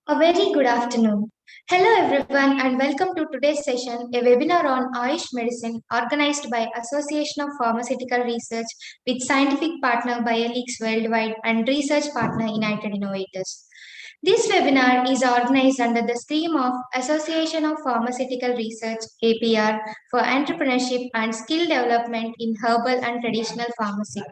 A very good afternoon. Hello everyone and welcome to today's session, a webinar on Ayush medicine organized by Association of Pharmaceutical Research with scientific partner BioLeagues Worldwide and research partner United Innovators. This webinar is organized under the scheme of Association of Pharmaceutical Research APR for entrepreneurship and skill development in herbal and traditional pharmacy.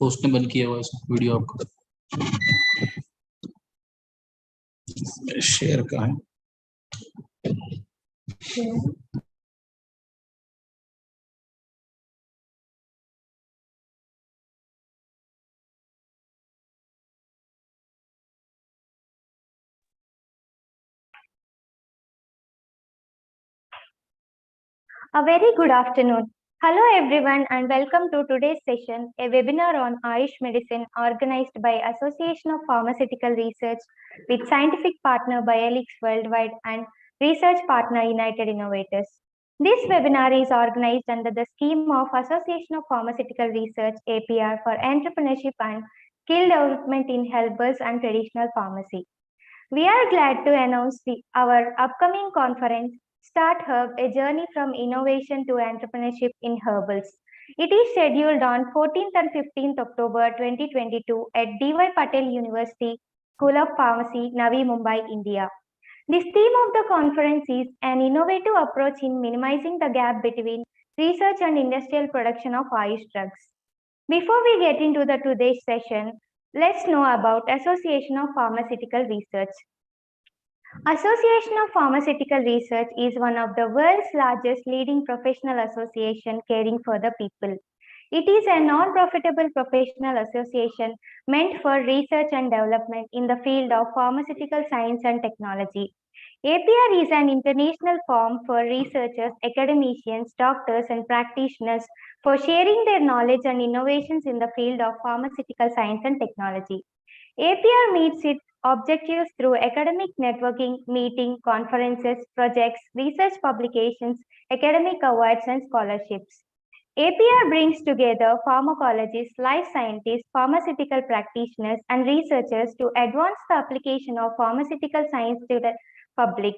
Post ने बंद किया हुआ है video आपका share का है A very good afternoon. Hello everyone and welcome to today's session, a webinar on Ayush medicine organized by Association of Pharmaceutical Research with scientific partner BioLeagues Worldwide and research partner United Innovators. This webinar is organized under the scheme of Association of Pharmaceutical Research APR for entrepreneurship and skill development in herbals and traditional pharmacy. We are glad to announce our upcoming conference, Start Herb, a journey from innovation to entrepreneurship in herbals. It is scheduled on 14th and 15th October 2022 at D.Y. Patel University, School of Pharmacy, Navi Mumbai, India. This theme of the conference is an innovative approach in minimizing the gap between research and industrial production of Ayush drugs. Before we get into the today's session, let's know about Association of Pharmaceutical Research. Association of Pharmaceutical Research is one of the world's largest leading professional association caring for the people. It is a non-profitable professional association meant for research and development in the field of pharmaceutical science and technology. APR is an international forum for researchers, academicians, doctors, and practitioners for sharing their knowledge and innovations in the field of pharmaceutical science and technology. APR meets its objectives through academic networking, meeting, conferences, projects, research publications, academic awards, and scholarships. APR brings together pharmacologists, life scientists, pharmaceutical practitioners, and researchers to advance the application of pharmaceutical science to the public.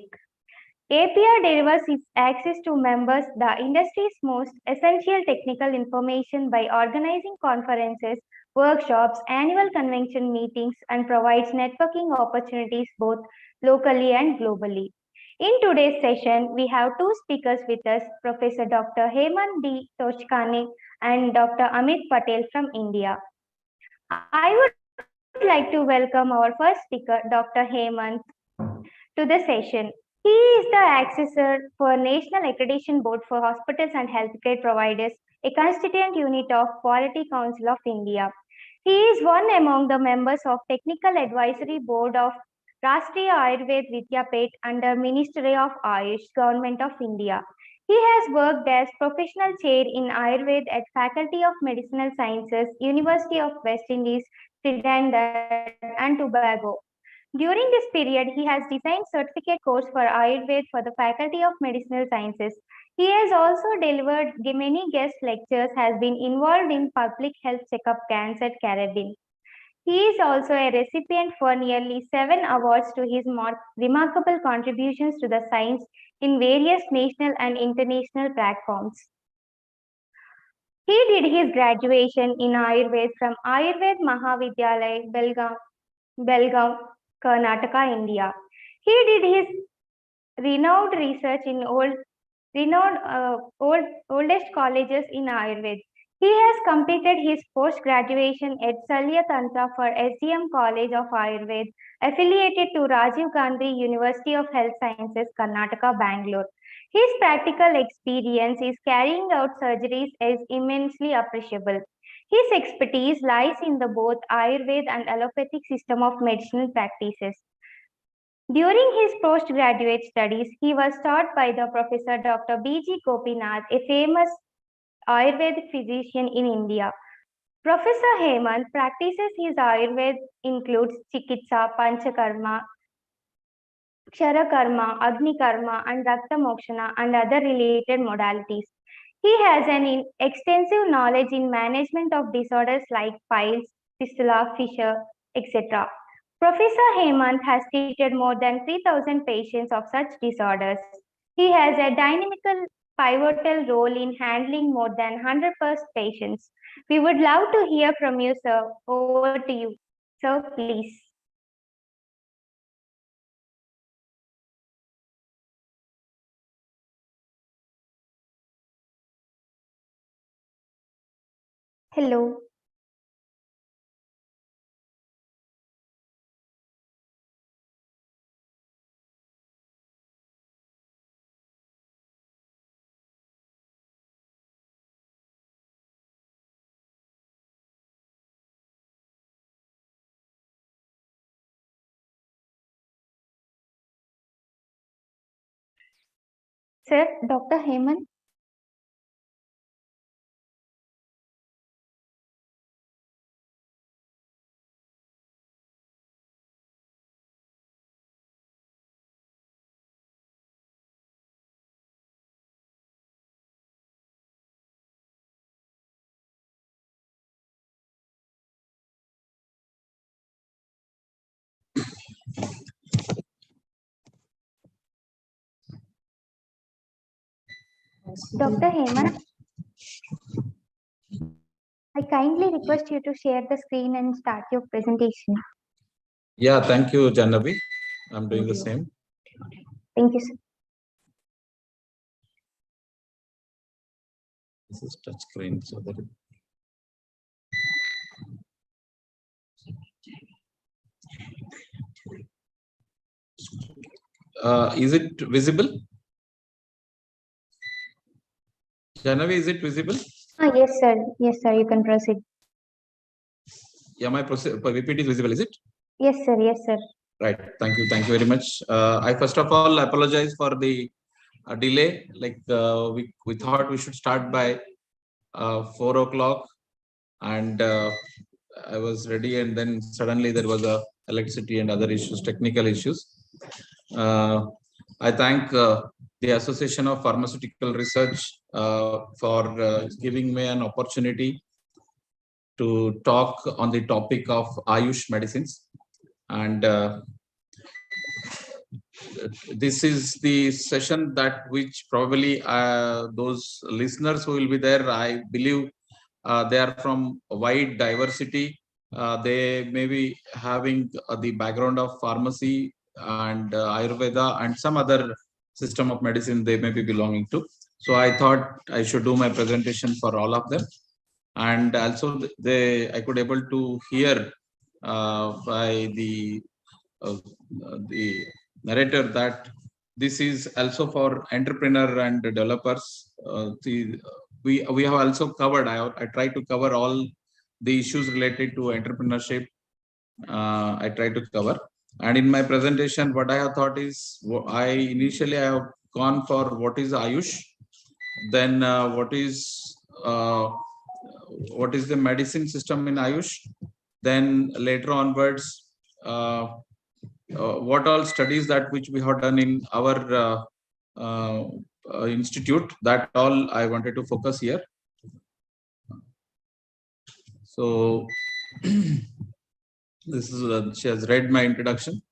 APR delivers its access to members the industry's most essential technical information by organizing conferences, workshops, annual convention meetings, and provides networking opportunities both locally and globally. In today's session, we have two speakers with us, Professor Dr. Hemanth D. Tochkane and Dr. Amit Patel from India. I would like to welcome our first speaker, Dr. Hemanth, to the session. He is the accessor for National Accreditation Board for Hospitals and Healthcare Providers, a constituent unit of Quality Council of India. He is one among the members of Technical Advisory Board of Rashtriya Ayurveda Vidyapeth under Ministry of Ayush, Government of India. He has worked as professional chair in Ayurveda at Faculty of Medicinal Sciences, University of West Indies, Trinidad and Tobago. During this period, he has designed certificate course for Ayurveda for the Faculty of Medicinal Sciences. He has also delivered many guest lectures, has been involved in public health checkup camps at Caribbean. He is also a recipient for nearly 7 awards to his remarkable contributions to the science in various national and international platforms. He did his graduation in Ayurveda from Ayurveda Mahavidyalaya, Belgaum, Karnataka, India. He did his renowned research in oldest colleges in Ayurveda. He has completed his post-graduation at Salya Tantra for SDM College of Ayurveda, affiliated to Rajiv Gandhi University of Health Sciences, Karnataka, Bangalore. His practical experience is carrying out surgeries is immensely appreciable. His expertise lies in the both Ayurveda and allopathic system of medicinal practices. During his postgraduate studies, he was taught by the Professor Dr. B.G. Gopinath, a famous Ayurvedic physician in India. Professor Hemanth practices his Ayurveda includes Chikitsa, Panchakarma, Kshaраkarma, Agni Karma, and Rakta Mokshana and other related modalities. He has an extensive knowledge in management of disorders like piles, fistula, fissure, etc. Professor Hemanth has treated more than 3,000 patients of such disorders. He has a dynamical, pivotal role in handling more than 100+ patients. We would love to hear from you, sir. Over to you. Sir, please. Hello. Sir, Dr. Hemanth. Dr. Hemanth, I kindly request you to share the screen and start your presentation. Yeah, thank you, Jannavi. I'm doing the same. Thank you, sir. This is touch screen, so that is it visible? Janavi, is it visible? Yes, sir. Yes, sir. You can proceed. Yeah, my PPT is visible, is it? Yes, sir. Yes, sir. Right. Thank you. Thank you very much. I first of all apologize for the delay. Like we thought we should start by 4 o'clock, and I was ready, and then suddenly there was a electricity and other issues, technical issues. I thank the Association of Pharmaceutical Research for giving me an opportunity to talk on the topic of Ayush medicines. And this is the session that which probably those listeners who will be there, I believe they are from a wide diversity. They may be having the background of pharmacy and Ayurveda and some other system of medicine they may be belonging to. So I thought I should do my presentation for all of them. And also I could able to hear by the narrator that this is also for entrepreneur and developers. We have also covered. I try to cover all the issues related to entrepreneurship. I try to cover, and in my presentation, what I have thought is I have gone for what is Ayush, then what is the medicine system in Ayush, then later onwards. What all studies that which we have done in our institute, that all I wanted to focus here. So this is she has read my introduction,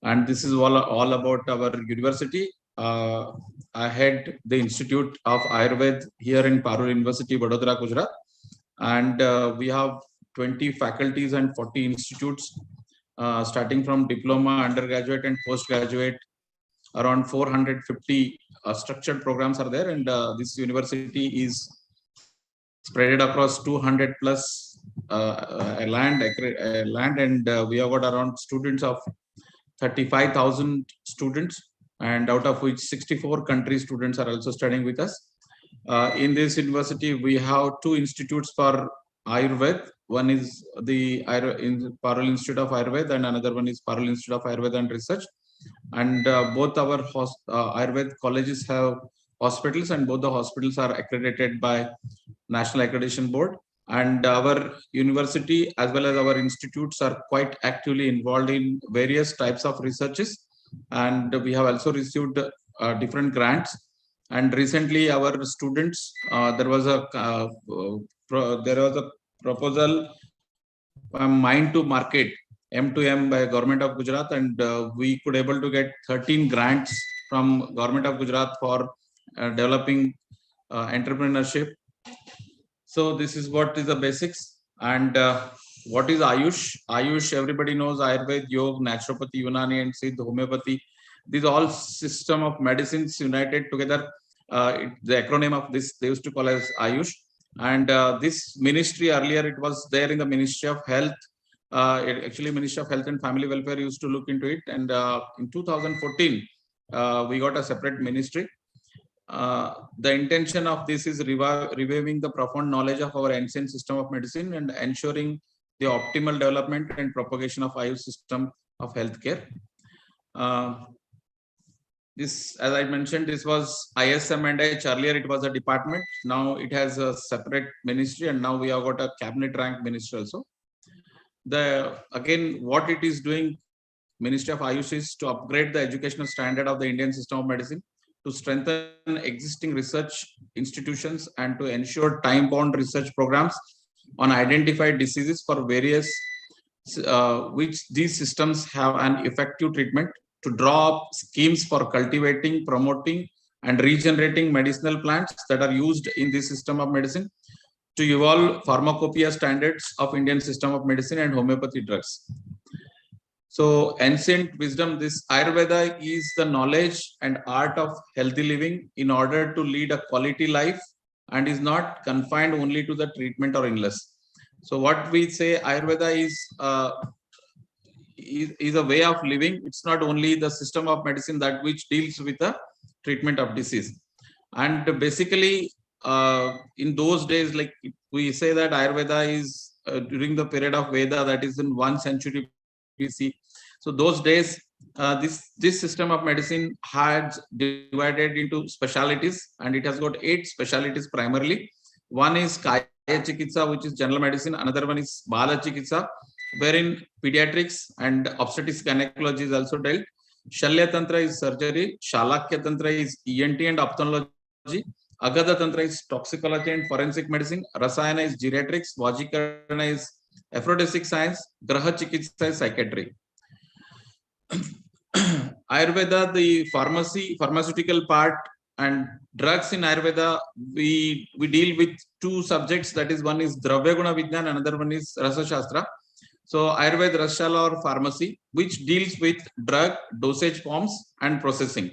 and this is all about our university. I head the Institute of Ayurveda here in Parul University, Vadodara, Gujarat, and we have 20 faculties and 40 institutes. Starting from diploma, undergraduate, and postgraduate, around 450 structured programs are there, and this university is spread across 200 plus land, and we have got around students of 35,000 students, and out of which 64 country students are also studying with us. In this university, we have two institutes for Ayurveda. One is the Parul Institute of Ayurveda, and another one is Parul Institute of Ayurveda and Research. And both our Ayurveda colleges have hospitals, and both the hospitals are accredited by National Accreditation Board. And our university as well as our institutes are quite actively involved in various types of researches, and we have also received different grants. And recently, our students, there was a proposal Mind to Market M2M by Government of Gujarat, and we could able to get 13 grants from Government of Gujarat for developing entrepreneurship. So this is what is the basics. And what is Ayush? Ayush, everybody knows Ayurveda, Yoga, Naturopathy, Unani, and Siddha, Homeopathy. These all system of medicines united together. The acronym of this they used to call as Ayush. And this ministry earlier, it was there in the Ministry of Health. Actually, Ministry of Health and Family Welfare used to look into it. And in 2014, we got a separate ministry. The intention of this is reviving the profound knowledge of our ancient system of medicine and ensuring the optimal development and propagation of Ayush system of healthcare. This, as I mentioned, this was ISM and H. Earlier, it was a department. Now it has a separate ministry, and now we have got a cabinet rank ministry also. Again, what it is doing, Ministry of Ayush, is to upgrade the educational standard of the Indian system of medicine, to strengthen existing research institutions, and to ensure time-bound research programs on identified diseases for various which these systems have an effective treatment, to draw up schemes for cultivating, promoting, and regenerating medicinal plants that are used in this system of medicine, to evolve pharmacopoeia standards of Indian system of medicine and homeopathy drugs. So ancient wisdom, this Ayurveda is the knowledge and art of healthy living in order to lead a quality life and is not confined only to the treatment or illness. So what we say Ayurveda is a way of living. It's not only the system of medicine that which deals with the treatment of disease. And basically, in those days, like we say that Ayurveda is during the period of Veda, that is in 1st century BC. So those days, this system of medicine had divided into specialities, and it has got 8 specialities primarily. One is Kaya Chikitsa, which is general medicine. Another one is Bala Chikitsa, wherein pediatrics and obstetrics gynecology is also dealt. Shalya Tantra is surgery. Shalakya Tantra is ENT and ophthalmology. Agada Tantra is toxicology and forensic medicine. Rasayana is geriatrics. Vajikarana is aphrodisiac science. Graha Chikitsa is psychiatry. Ayurveda, the pharmaceutical part, and drugs in Ayurveda, we deal with 2 subjects. That is, one is Dravya Guna Vignan, another one is Rasa Shastra. So Ayurveda Rashala or pharmacy, which deals with drug, dosage forms, and processing.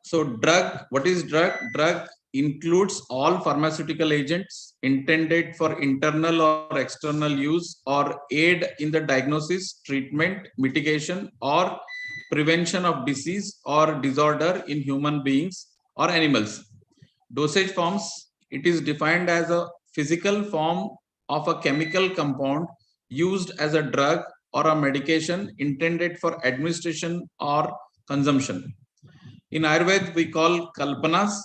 So drug, what is drug? Drug includes all pharmaceutical agents intended for internal or external use or aid in the diagnosis, treatment, mitigation, or prevention of disease or disorder in human beings or animals. Dosage forms, it is defined as a physical form of a chemical compound used as a drug or a medication intended for administration or consumption. In Ayurveda, we call kalpanas.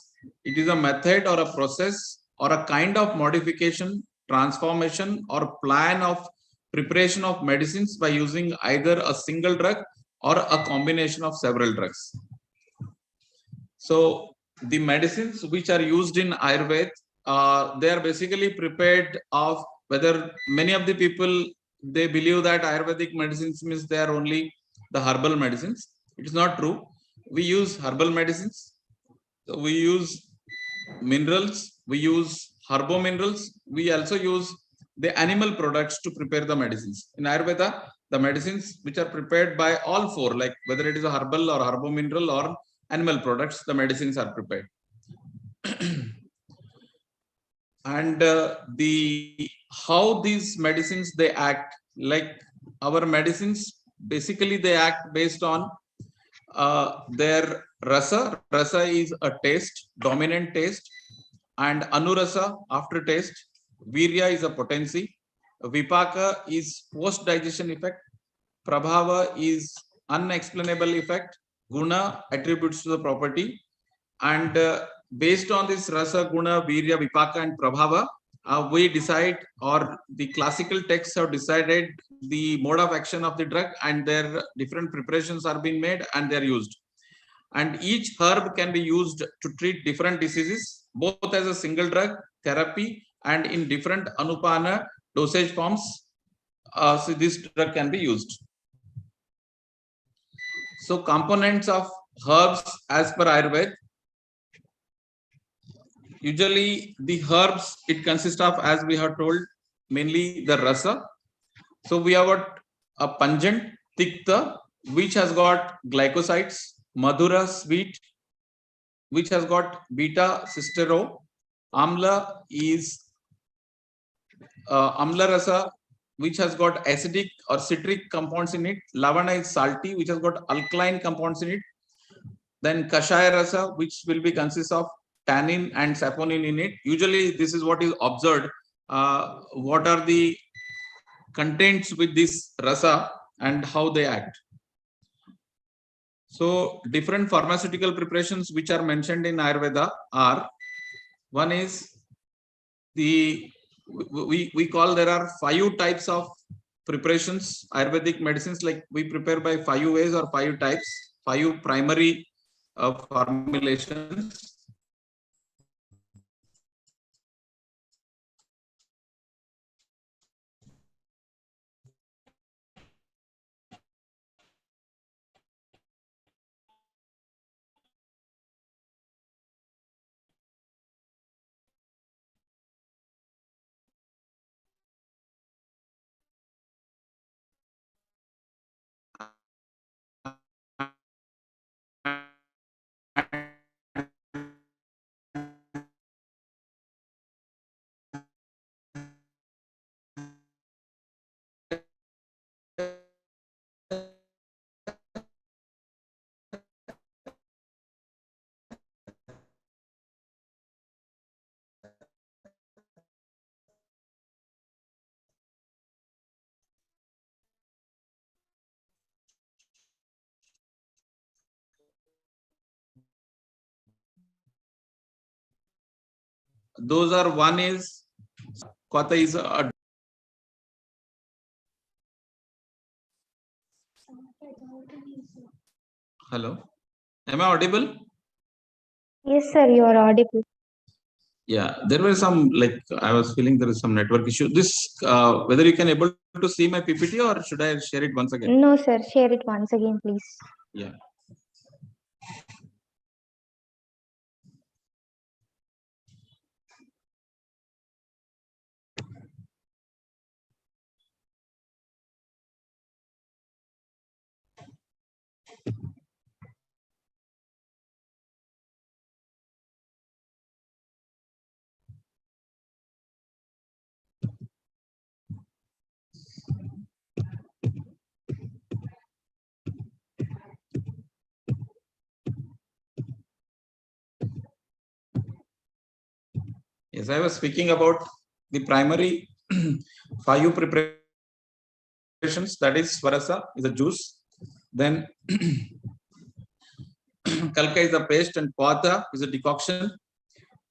It is a method or a process or a kind of modification, transformation, or plan of preparation of medicines by using either a single drug or a combination of several drugs. So the medicines which are used in Ayurveda, they are basically prepared of, whether many of the people, they believe that Ayurvedic medicines means they are only the herbal medicines. It is not true. We use herbal medicines. So we use minerals. We use herbo minerals. We also use the animal products to prepare the medicines. In Ayurveda, the medicines which are prepared by all 4, like whether it is a herbal or herbo mineral or animal products, the medicines are prepared. And the how these medicines they act, like our medicines, basically they act based on their rasa. Rasa is a taste, dominant taste, and anurasa, aftertaste. Virya is a potency. Vipaka is post digestion effect. Prabhava is unexplainable effect. Guna, attributes to the property. And based on this rasa, guna, virya, vipaka, and prabhava, we decide, or the classical texts have decided the mode of action of the drug, and their different preparations are being made and they are used. And each herb can be used to treat different diseases, both as a single drug, therapy, and in different anupana dosage forms. So this drug can be used. So components of herbs as per Ayurveda. Usually the herbs, it consists of, as we have told, mainly the rasa. So we have got a pungent, tikta, which has got glycosides, madhura, sweet, which has got beta cestero. Amla is amla rasa, which has got acidic or citric compounds in it. Lavana is salty, which has got alkaline compounds in it. Then kashaya rasa, which will be consist of tannin and saponin in it. Usually this is what is observed. What are the contents with this rasa and how they act. So different pharmaceutical preparations which are mentioned in Ayurveda are, one is we call, there are 5 types of preparations, Ayurvedic medicines, like we prepare by 5 ways or 5 types, 5 primary formulations. those are, one is Kata is a hello. Am I audible? Yes, sir, you are audible. Yeah, there were some, like, I was feeling there is some network issue. This whether you can able to see my PPT or should I share it once again? No, sir, share it once again, please. Yeah. Yes, I was speaking about the primary five preparations, that is Swarasa is a juice, then Kalka is a paste, and Pata is a decoction,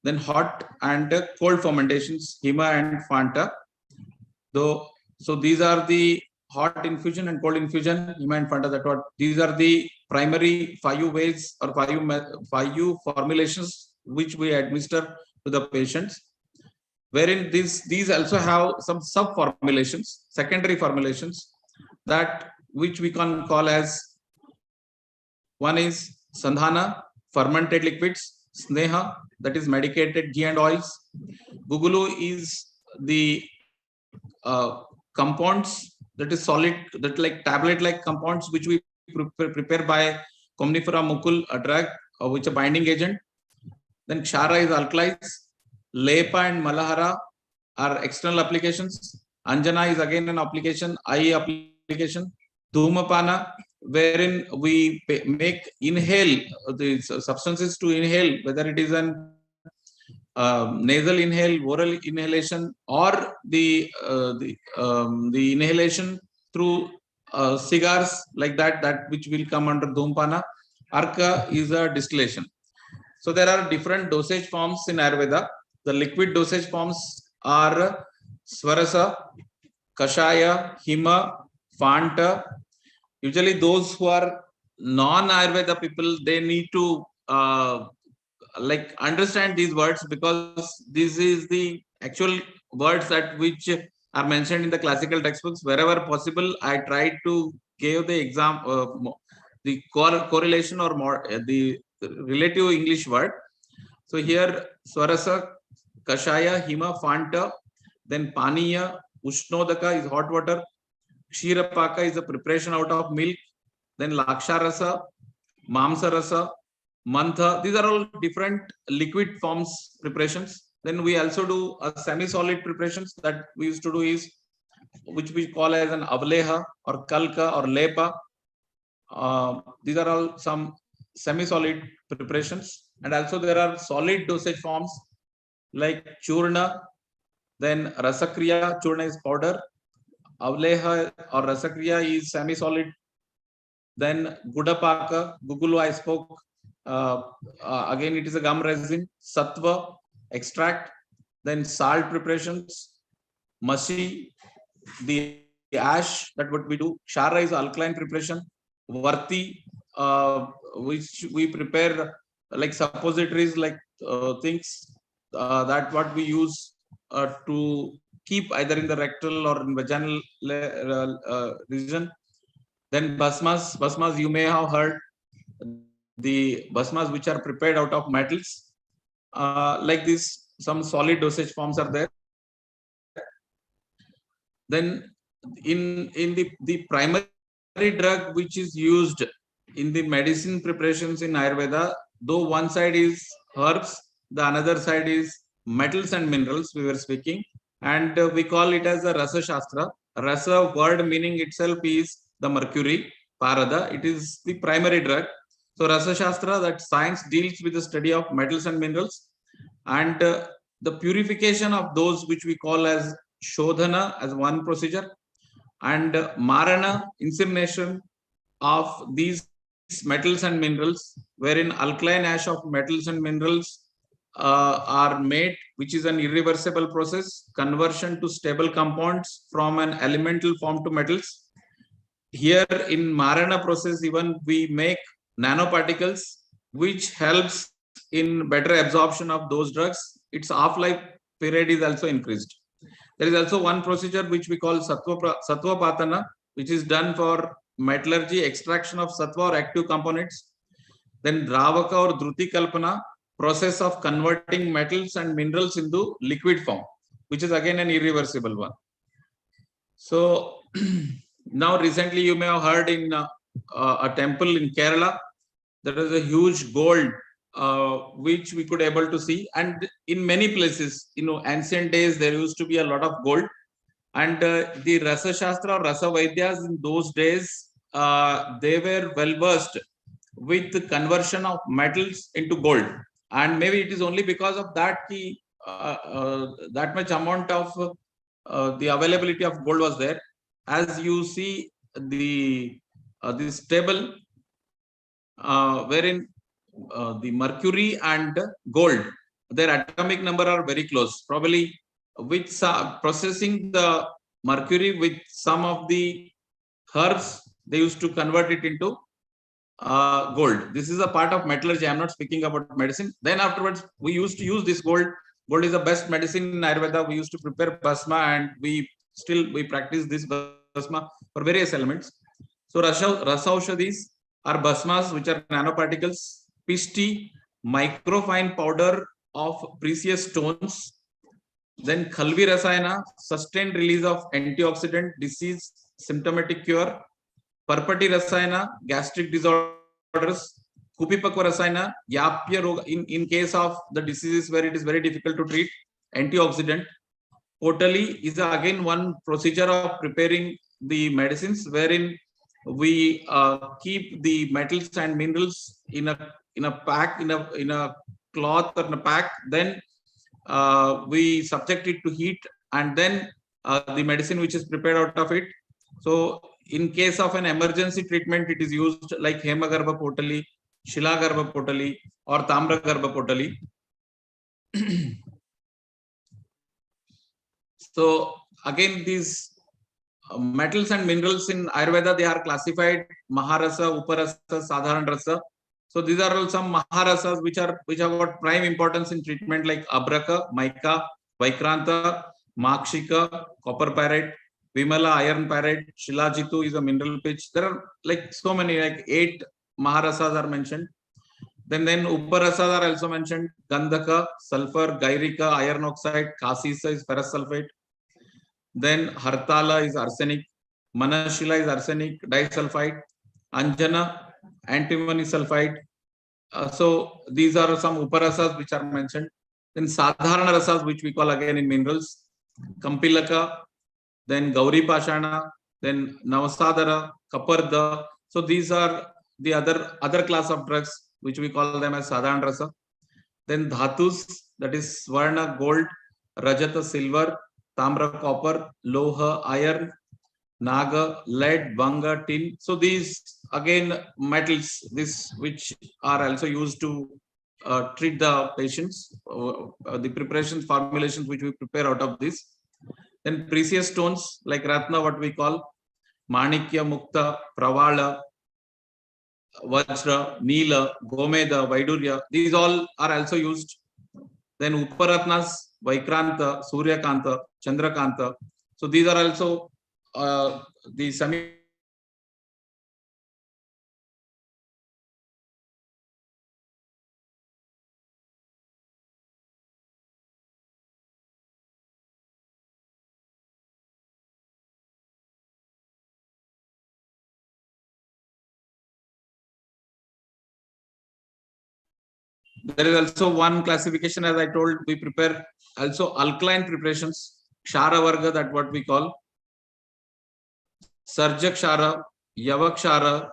then hot and cold fermentations, Hema and Fanta. Though, so these are the hot infusion and cold infusion, Hema and Fanta. That what these are the primary five ways or five formulations which we administer to the patients. Wherein these also have some sub formulations, secondary formulations, that which we can call as, one is Sandhana, fermented liquids, Sneha, that is medicated ghee and oils. Gugulu is the compounds, that is solid, that like tablet like compounds which we prepare by Comnifera mucul, a drug which a binding agent. Then Kshara is alkalis, Lepa and Malahara are external applications. Anjana is again an application, eye application. Dhumapana, wherein we make inhale the substances to inhale, whether it is an nasal inhale, oral inhalation, or the inhalation through cigars, like that which will come under Dhumpana. Arka is a distillation. So there are different dosage forms in Ayurveda. The liquid dosage forms are Swarasa, Kashaya, Hima, Fanta. Usually those who are non-Ayurveda people, they need to like understand these words, because this is the actual words that which are mentioned in the classical textbooks. Wherever possible, I try to give the exam, the correlation or more, the relative English word. So here Swarasa, Kashaya, Hima, Fanta, then Paniya, Ushnodaka is hot water, Kshirapaka is a preparation out of milk, then Laksharasa, Mamsarasa, Mantha. These are all different liquid forms preparations. Then we also do a semi-solid preparations that we used to do is, which we call as an Avleha or Kalka or Lepa. These are all some semi-solid preparations. And also there are solid dosage forms like Churna, then Rasakriya. Churna is powder. Avleha or Rasakriya is semi-solid. Then Gudapaka, Gugulu I spoke. Again, it is a gum resin. Sattva, extract. Then salt preparations. Masi, the ash, that what we do. Shara is alkaline preparation. Varti, which we prepare like suppositories, like things that what we use to keep either in the rectal or in vaginal region. Then basmas you may have heard, the basmas which are prepared out of metals. Like this, some solid dosage forms are there. Then in the primary drug which is used in the medicine preparations in Ayurveda, though one side is herbs, the another side is metals and minerals we were speaking, and we call it as a Rasa Shastra. Rasa word meaning itself is the mercury, Parada. It is the primary drug. So Rasa Shastra, that science deals with the study of metals and minerals, and the purification of those which we call as Shodhana as one procedure, and Marana, incineration of these metals and minerals, wherein alkaline ash of metals and minerals are made, which is an irreversible process, conversion to stable compounds from an elemental form to metals. Here in Marana process, even we make nanoparticles, which helps in better absorption of those drugs. Its half-life period is also increased. There is also one procedure which we call sattva patana, which is done for metallurgy, extraction of sattva or active components. Then dravaka or dhruti kalpana, process of converting metals and minerals into liquid form, which is again an irreversible one. So now recently you may have heard in a temple in Kerala, there is a huge gold which we could able to see, and in many places, ancient days there used to be a lot of gold, and the Rasa Shastra or Rasa Vaidyas in those days, they were well versed with the conversion of metals into gold, and maybe it is only because of that that much amount of the availability of gold was there. As you see this table, wherein the mercury and gold, their atomic number are very close. Probably with processing the mercury with some of the herbs, they used to convert it into gold. This is a part of metallurgy. I'm not speaking about medicine. Then afterwards, we used to use this gold. Gold is the best medicine in Ayurveda. We used to prepare bhasma, and we practice this bhasma for various elements. So rasa aushadhis are bhasmas, which are nanoparticles. Pishti, microfine powder of precious stones. Then khalvi rasayana, sustained release of antioxidant, disease, symptomatic cure. Parpati rasayana, gastric disorders. Kupipakwa rasayana, yapya roga, in case of the diseases where it is very difficult to treat, antioxidant. Potali is again one procedure of preparing the medicines, wherein we keep the metals and minerals in a pack, in a cloth or in a pack. Then we subject it to heat, and then the medicine which is prepared out of it. So in case of an emergency treatment, it is used like Hemagarbha Potali, Shilagarbha Potali, or Tamragarbha Potali. So again, these metals and minerals in Ayurveda, they are classified Maharasa, Uparasa, Sadharan Rasa. So these are all some Maharasas which have got prime importance in treatment, like Abraka, Mica, Vaikranta, Makshika, copper pyrite, Vimala, iron pyrite, Shilajitu is a mineral pitch. There are like so many, like 8 Maharasas are mentioned. Then Uparasas are also mentioned: Gandhaka, sulfur, Gairika, iron oxide, Kasisa is ferrous sulfate. Then Hartala is arsenic, Manashila is arsenic disulfide, Anjana, antimony sulfide. So these are some Uparasas which are mentioned. Then Sadharana rasas, which we call again in minerals, Kampilaka, then Gauri Pashana, then Navasadara, Kaparda. So these are the other class of drugs which we call them as Sadharana rasa. Then Dhatus, that is Swarna, gold, Rajata, silver, Tamra, copper, Loha, iron, Naga, lead, Banga, tin. So these again metals, this which are also used to treat the patients, the preparations, formulations which we prepare out of this. Then precious stones like Ratna, what we call Manikya, Mukta, Pravala, Vajra, Neela, Gomeda, Vaidurya. These all are also used. Then Uparatnas, Vaikranta, Suryakanta, Chandrakanta. So these are also the semi. There is also one classification, as I told, we prepare also alkaline preparations, Kshara Varga, that what we call Sarjak Kshara, Yavak Kshara,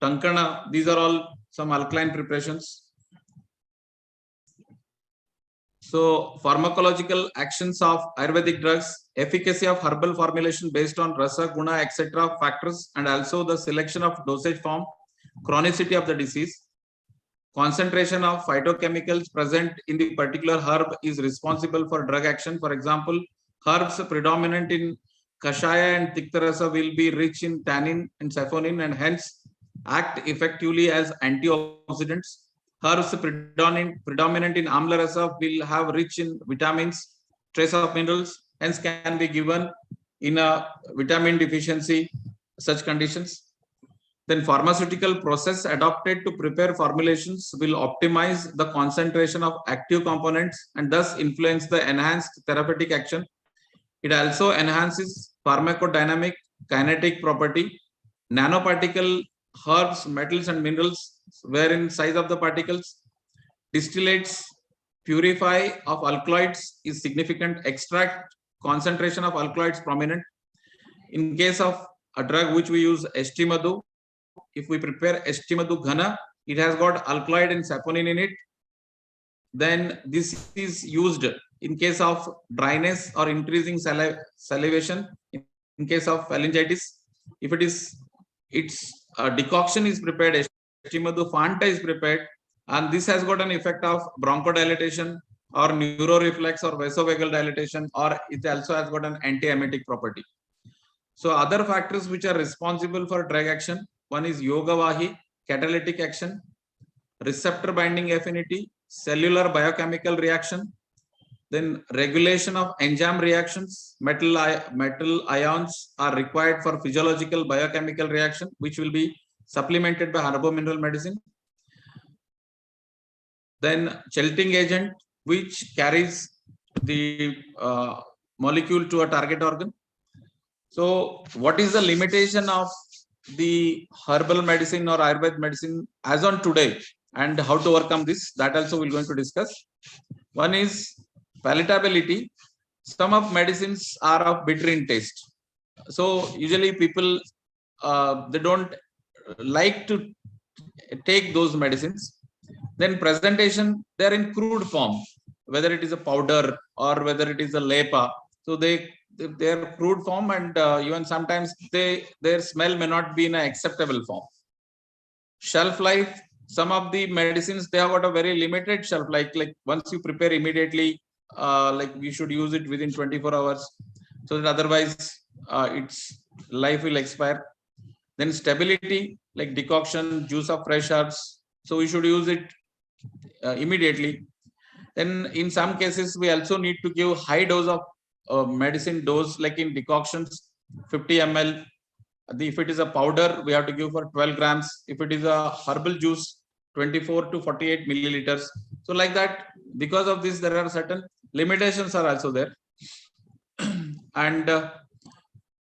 Tankana. These are all some alkaline preparations. So pharmacological actions of Ayurvedic drugs, efficacy of herbal formulation based on rasa, guna, etc. factors, and also the selection of dosage form, chronicity of the disease. concentration of phytochemicals present in the particular herb is responsible for drug action. For example, herbs predominant in Kashaya and Tiktarasa will be rich in tannin and saponin and hence act effectively as antioxidants. Herbs predominant in Amla Rasa will have rich in vitamins, trace of minerals, hence can be given in a vitamin deficiency, such conditions. Then pharmaceutical process adopted to prepare formulations will optimize the concentration of active components and thus influence the enhanced therapeutic action. It also enhances pharmacodynamic kinetic property. Nanoparticle herbs, metals and minerals wherein size of the particles. Distillates purify of alkaloids is significant. Extract concentration of alkaloids prominent. In case of a drug which we use Estimadu, if we prepare Estimadu Ghana, it has got alkaloid and saponin in it. Then this is used in case of dryness or increasing salivation. In case of pharyngitis, if it is its decoction is prepared, Estimadu Fanta is prepared, and this has got an effect of bronchodilation or neuroreflex or vasovagal dilatation, or it also has got an antiemetic property. So other factors which are responsible for drug action, one is Yogavahi, catalytic action, receptor binding affinity, cellular biochemical reaction, then regulation of enzyme reactions. Metal ions are required for physiological biochemical reaction, which will be supplemented by herbo-mineral medicine. Then chilting agent, which carries the molecule to a target organ. So what is the limitation of the herbal medicine or Ayurvedic medicine as on today, and how to overcome this? That also we're going to discuss. One is palatability. Some of medicines are of bitter in taste. So usually people, they don't like to take those medicines. Then presentation, they're in crude form, whether it is a powder or whether it is a lepa. So they're crude form, and even sometimes their smell may not be in an acceptable form. Shelf life, some of the medicines, they have got a very limited shelf life. Like once you prepare immediately, like we should use it within 24 hours, so that otherwise its life will expire. Then stability, like decoction, juice of fresh herbs, so we should use it immediately. Then in some cases we also need to give high dose of medicine dose, like in decoctions 50 ml. If it is a powder, we have to give for 12 grams. If it is a herbal juice, 24 to 48 milliliters. So like that, because of this, there are certain limitations are also there. And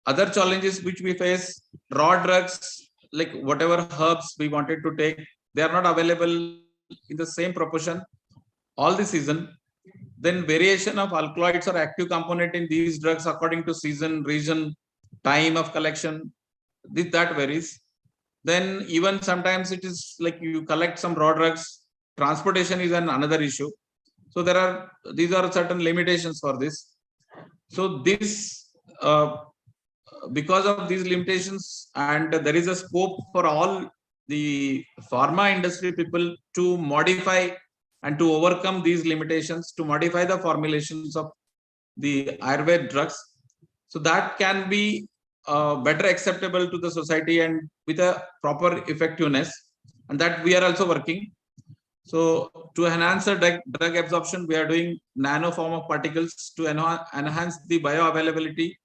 other challenges which we face, raw drugs, like whatever herbs we wanted to take, they are not available in the same proportion all the season. Then variation of alkaloids or active component in these drugs according to season, region, time of collection, that varies. Then even sometimes it is like you collect some raw drugs, transportation is another issue. So these are certain limitations for this. So this, because of these limitations, and there is a scope for all the pharma industry people to modify and to overcome these limitations, to modify the formulations of the Ayurvedic drugs, so that can be better acceptable to the society and with a proper effectiveness, and that we are also working. So to enhance the drug absorption, we are doing nano form of particles to enhance the bioavailability.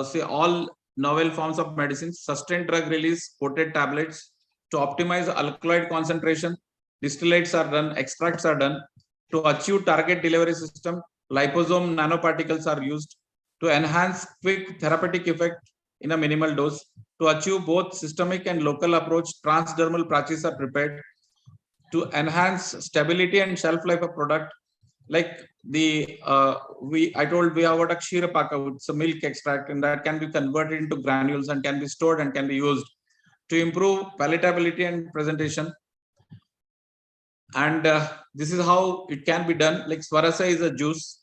Say all novel forms of medicines, sustained drug release, coated tablets, to optimize alkaloid concentration. Distillates are done, extracts are done. To achieve target delivery system, liposome nanoparticles are used to enhance quick therapeutic effect in a minimal dose. To achieve both systemic and local approach, transdermal patches are prepared. To enhance stability and shelf life of product, like the I told we have got a kshirapaka, it's a milk extract, and that can be converted into granules and can be stored and can be used to improve palatability and presentation. And this is how it can be done. Like Swarasa is a juice,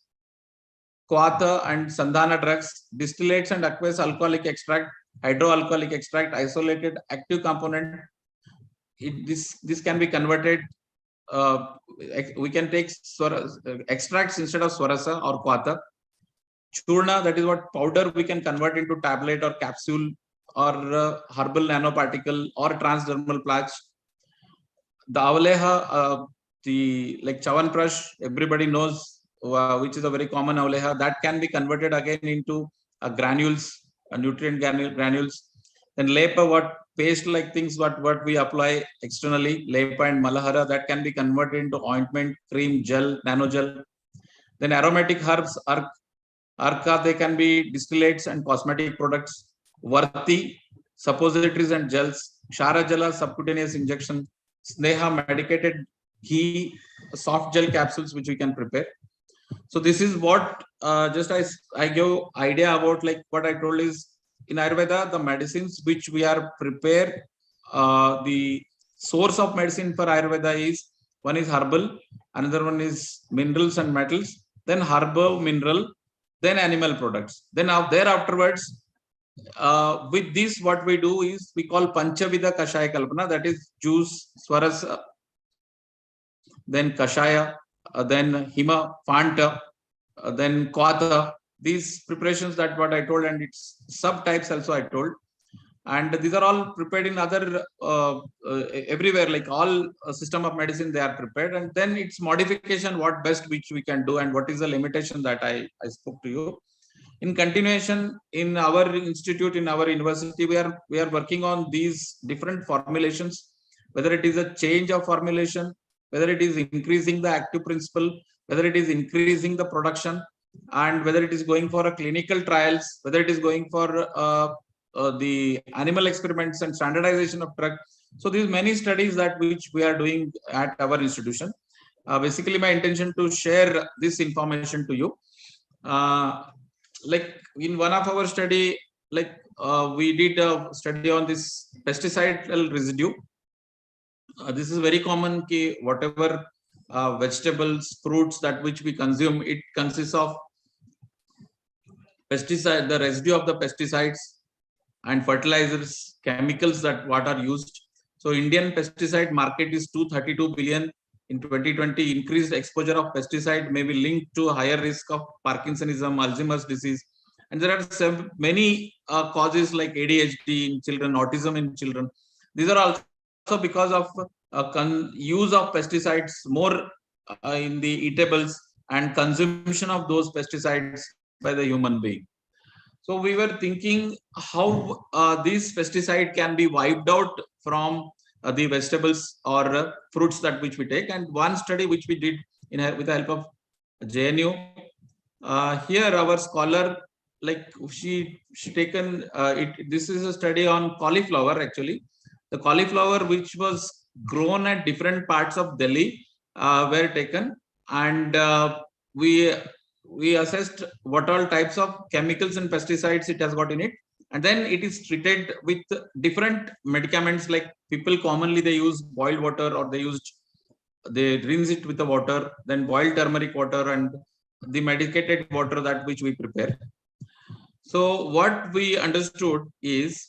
Kwatha and Sandhana drugs, distillates and aqueous alcoholic extract, hydroalcoholic extract, isolated active component. This can be converted we can take extracts instead of swarasa or kwata. Churna, that is what powder we can convert into tablet or capsule or herbal nanoparticle or transdermal patch. The avaleha, the like chawanprash, everybody knows, which is a very common avaleha, that can be converted again into granules, nutrient granules. Then lepa, what paste like things what we apply externally, lepa and malahara, that can be converted into ointment, cream, gel, nanogel. Then aromatic herbs, arka, they can be distillates and cosmetic products. Varti, suppositories and gels. Ksharajala, subcutaneous injection. Sneha, medicated ghee, soft gel capsules which we can prepare. So this is what just I give idea about, like what I told is in Ayurveda, the medicines which we are prepared, the source of medicine for Ayurveda is, one is herbal, another one is minerals and metals, then herbal, mineral, then animal products. Then there afterwards, with this what we do is we call Panchavida Kashaya Kalpana, that is juice, swaras, then Kashaya, then Hima, Fanta, then Kwata. These preparations, that what I told, and its subtypes also I told. And these are all prepared in other everywhere, like all system of medicine they are prepared. And then its modification, what best which we can do, and what is the limitation that I spoke to you. In continuation, in our institute, in our university, we are working on these different formulations, whether it is a change of formulation, whether it is increasing the active principle, whether it is increasing the production, and whether it is going for a clinical trials, whether it is going for the animal experiments and standardization of drug. So these many studies that which we are doing at our institution. Basically, my intention to share this information to you. Like in one of our study, like we did a study on this pesticidal residue. This is very common. Whatever vegetables, fruits that which we consume, it consists of pesticide, the residue of the pesticides and fertilizers, chemicals that what are used. So Indian pesticide market is 232 billion in 2020. Increased exposure of pesticide may be linked to higher risk of Parkinsonism, Alzheimer's disease, and there are many causes like ADHD in children, autism in children. These are also because of use of pesticides more in the eatables and consumption of those pesticides by the human being. So we were thinking how this pesticide can be wiped out from the vegetables or fruits that which we take. And one study which we did with the help of JNU, here our scholar, like she taken this is a study on cauliflower. Actually, the cauliflower which was grown at different parts of Delhi were taken, and we assessed what all types of chemicals and pesticides it has got in it, and then it is treated with different medicaments. Like people commonly they use boiled water, or they rinse it with the water, then boiled turmeric water, and the medicated water that which we prepare. So what we understood is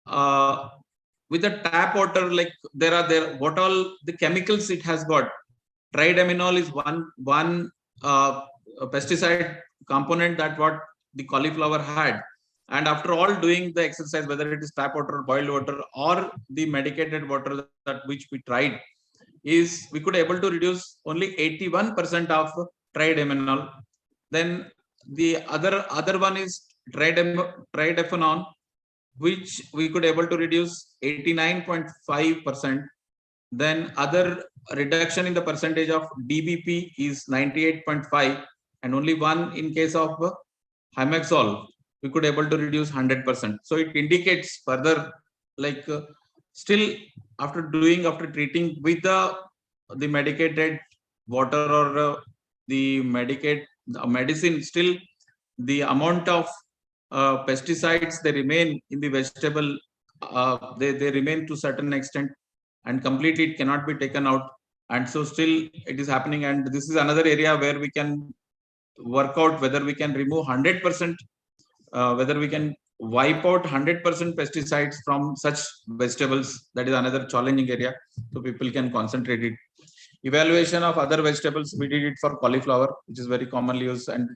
with the tap water, like there what all the chemicals it has got. Tridimenol is one pesticide component that what the cauliflower had. And after all doing the exercise, whether it is tap water, boiled water, or the medicated water that which we tried, is we could able to reduce only 81% of tridimenol. Then the other one is tridephenone, which we could able to reduce 89.5%. Then other reduction in the percentage of DBP is 98.5, and only one in case of Hymexol we could able to reduce 100%. So it indicates further, like still after treating with the medicated water or the medicine, still the amount of pesticides they remain in the vegetable, they remain to certain extent, and completely it cannot be taken out. And so still it is happening. And this is another area where we can work out whether we can remove 100%, whether we can wipe out 100% pesticides from such vegetables. That is another challenging area, so people can concentrate it. Evaluation of other vegetables, we did it for cauliflower, which is very commonly used, and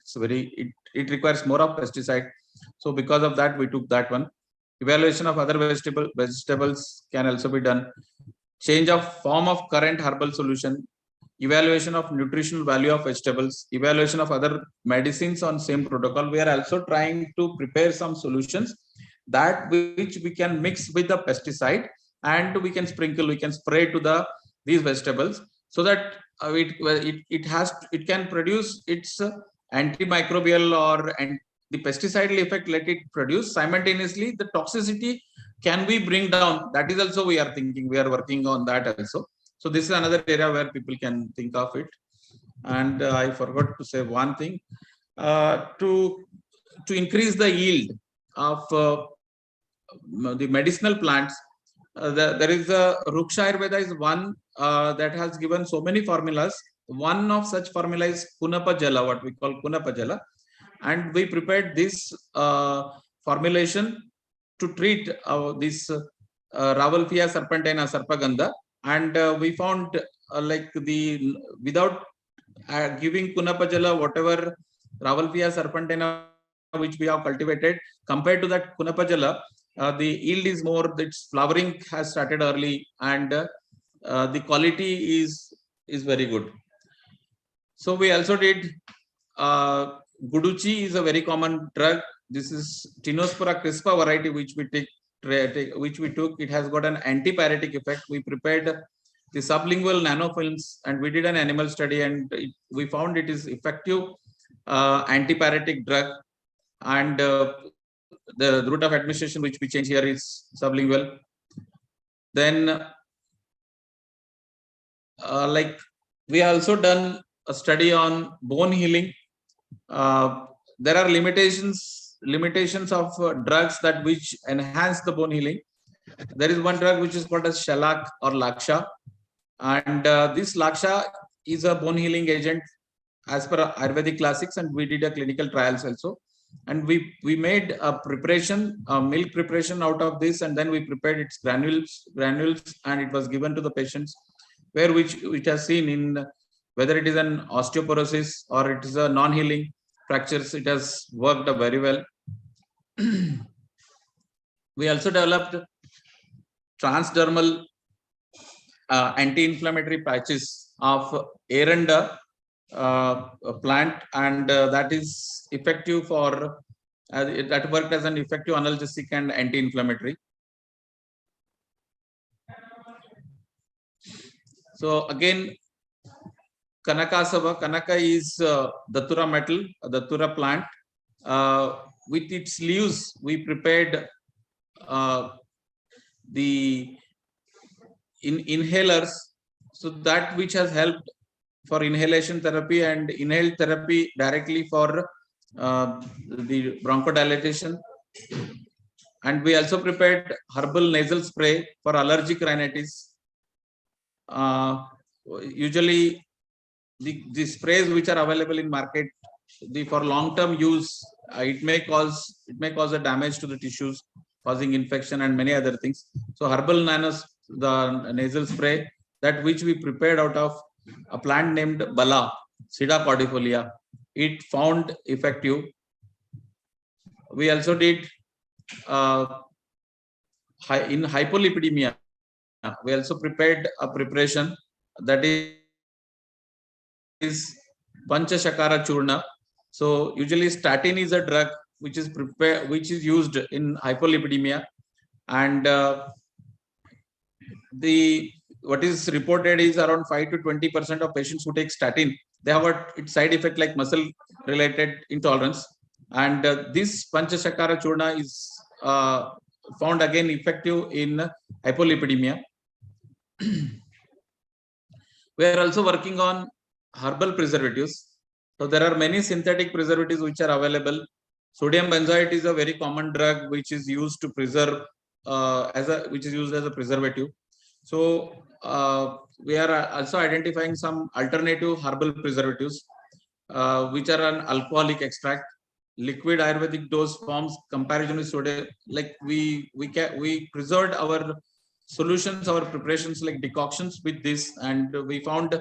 it requires more of pesticide. So because of that, we took that one. Evaluation of other vegetables can also be done. Change of form of current herbal solution. Evaluation of nutritional value of vegetables. Evaluation of other medicines on same protocol. We are also trying to prepare some solutions that which we can mix with the pesticide, and we can sprinkle, we can spray to these vegetables, so that it can produce its antimicrobial and the pesticidal effect, let it produce simultaneously the toxicity can we bring down. That is also we are thinking, we are working on that also. So this is another area where people can think of it. And I forgot to say one thing, to increase the yield of the medicinal plants. There is a Ruksha Ayurveda is one that has given so many formulas. One of such formula is Kunapa Jala, what we call Kunapa Jala, and we prepared this formulation to treat this Ravalfia serpentina sarpagandha, and we found like without giving Kunapa Jala, whatever Ravalfia serpentina which we have cultivated, compared to that Kunapa Jala, the yield is more, its flowering has started early, and the quality is very good. So we also did Guduchi is a very common drug. This is Tinospora crispa variety which we took. It has got an antipyretic effect. We prepared the sublingual nanofilms, and we did an animal study, and we found it is effective antipyretic drug, and the route of administration which we change here is sublingual. Then like we also done a study on bone healing. There are limitations of drugs that which enhance the bone healing. There is one drug which is called as Shalak or Laksha, and this Laksha is a bone healing agent as per Ayurvedic classics, and we did a clinical trials also. And we made a preparation, a milk preparation out of this, and then we prepared its granules, and it was given to the patients, where which has seen in whether it is an osteoporosis or it is a non-healing fractures, it has worked very well. We also developed transdermal anti-inflammatory patches of Aranda plant, and that is effective for that worked as an effective analgesic and anti-inflammatory. So again, Kanaka is Datura metal, Datura plant. With its leaves, we prepared the inhalers, so that which has helped for inhalation therapy and inhaled therapy directly for the bronchodilation. And we also prepared herbal nasal spray for allergic rhinitis. Usually the sprays which are available in market, for long-term use, it may cause a damage to the tissues, causing infection and many other things. So herbal the nasal spray, that which we prepared out of a plant named Bala, Sida cordifolia, it found effective. We also did in hypolipidemia, we also prepared a preparation that is Panchashakara Churna. So usually statin is a drug which is used in hypolipidemia, and what is reported is around 5 to 20% of patients who take statin, they have its side effect like muscle related intolerance, and this Panchashakara Churna is found again effective in hypolipidemia. We are also working on herbal preservatives. So there are many synthetic preservatives which are available. Sodium benzoate is a very common drug which is used to preserve which is used as a preservative. So we are also identifying some alternative herbal preservatives which are an alcoholic extract. Liquid Ayurvedic dose forms comparison with sodium. Like we preserved our solutions, our preparations like decoctions with this, and we found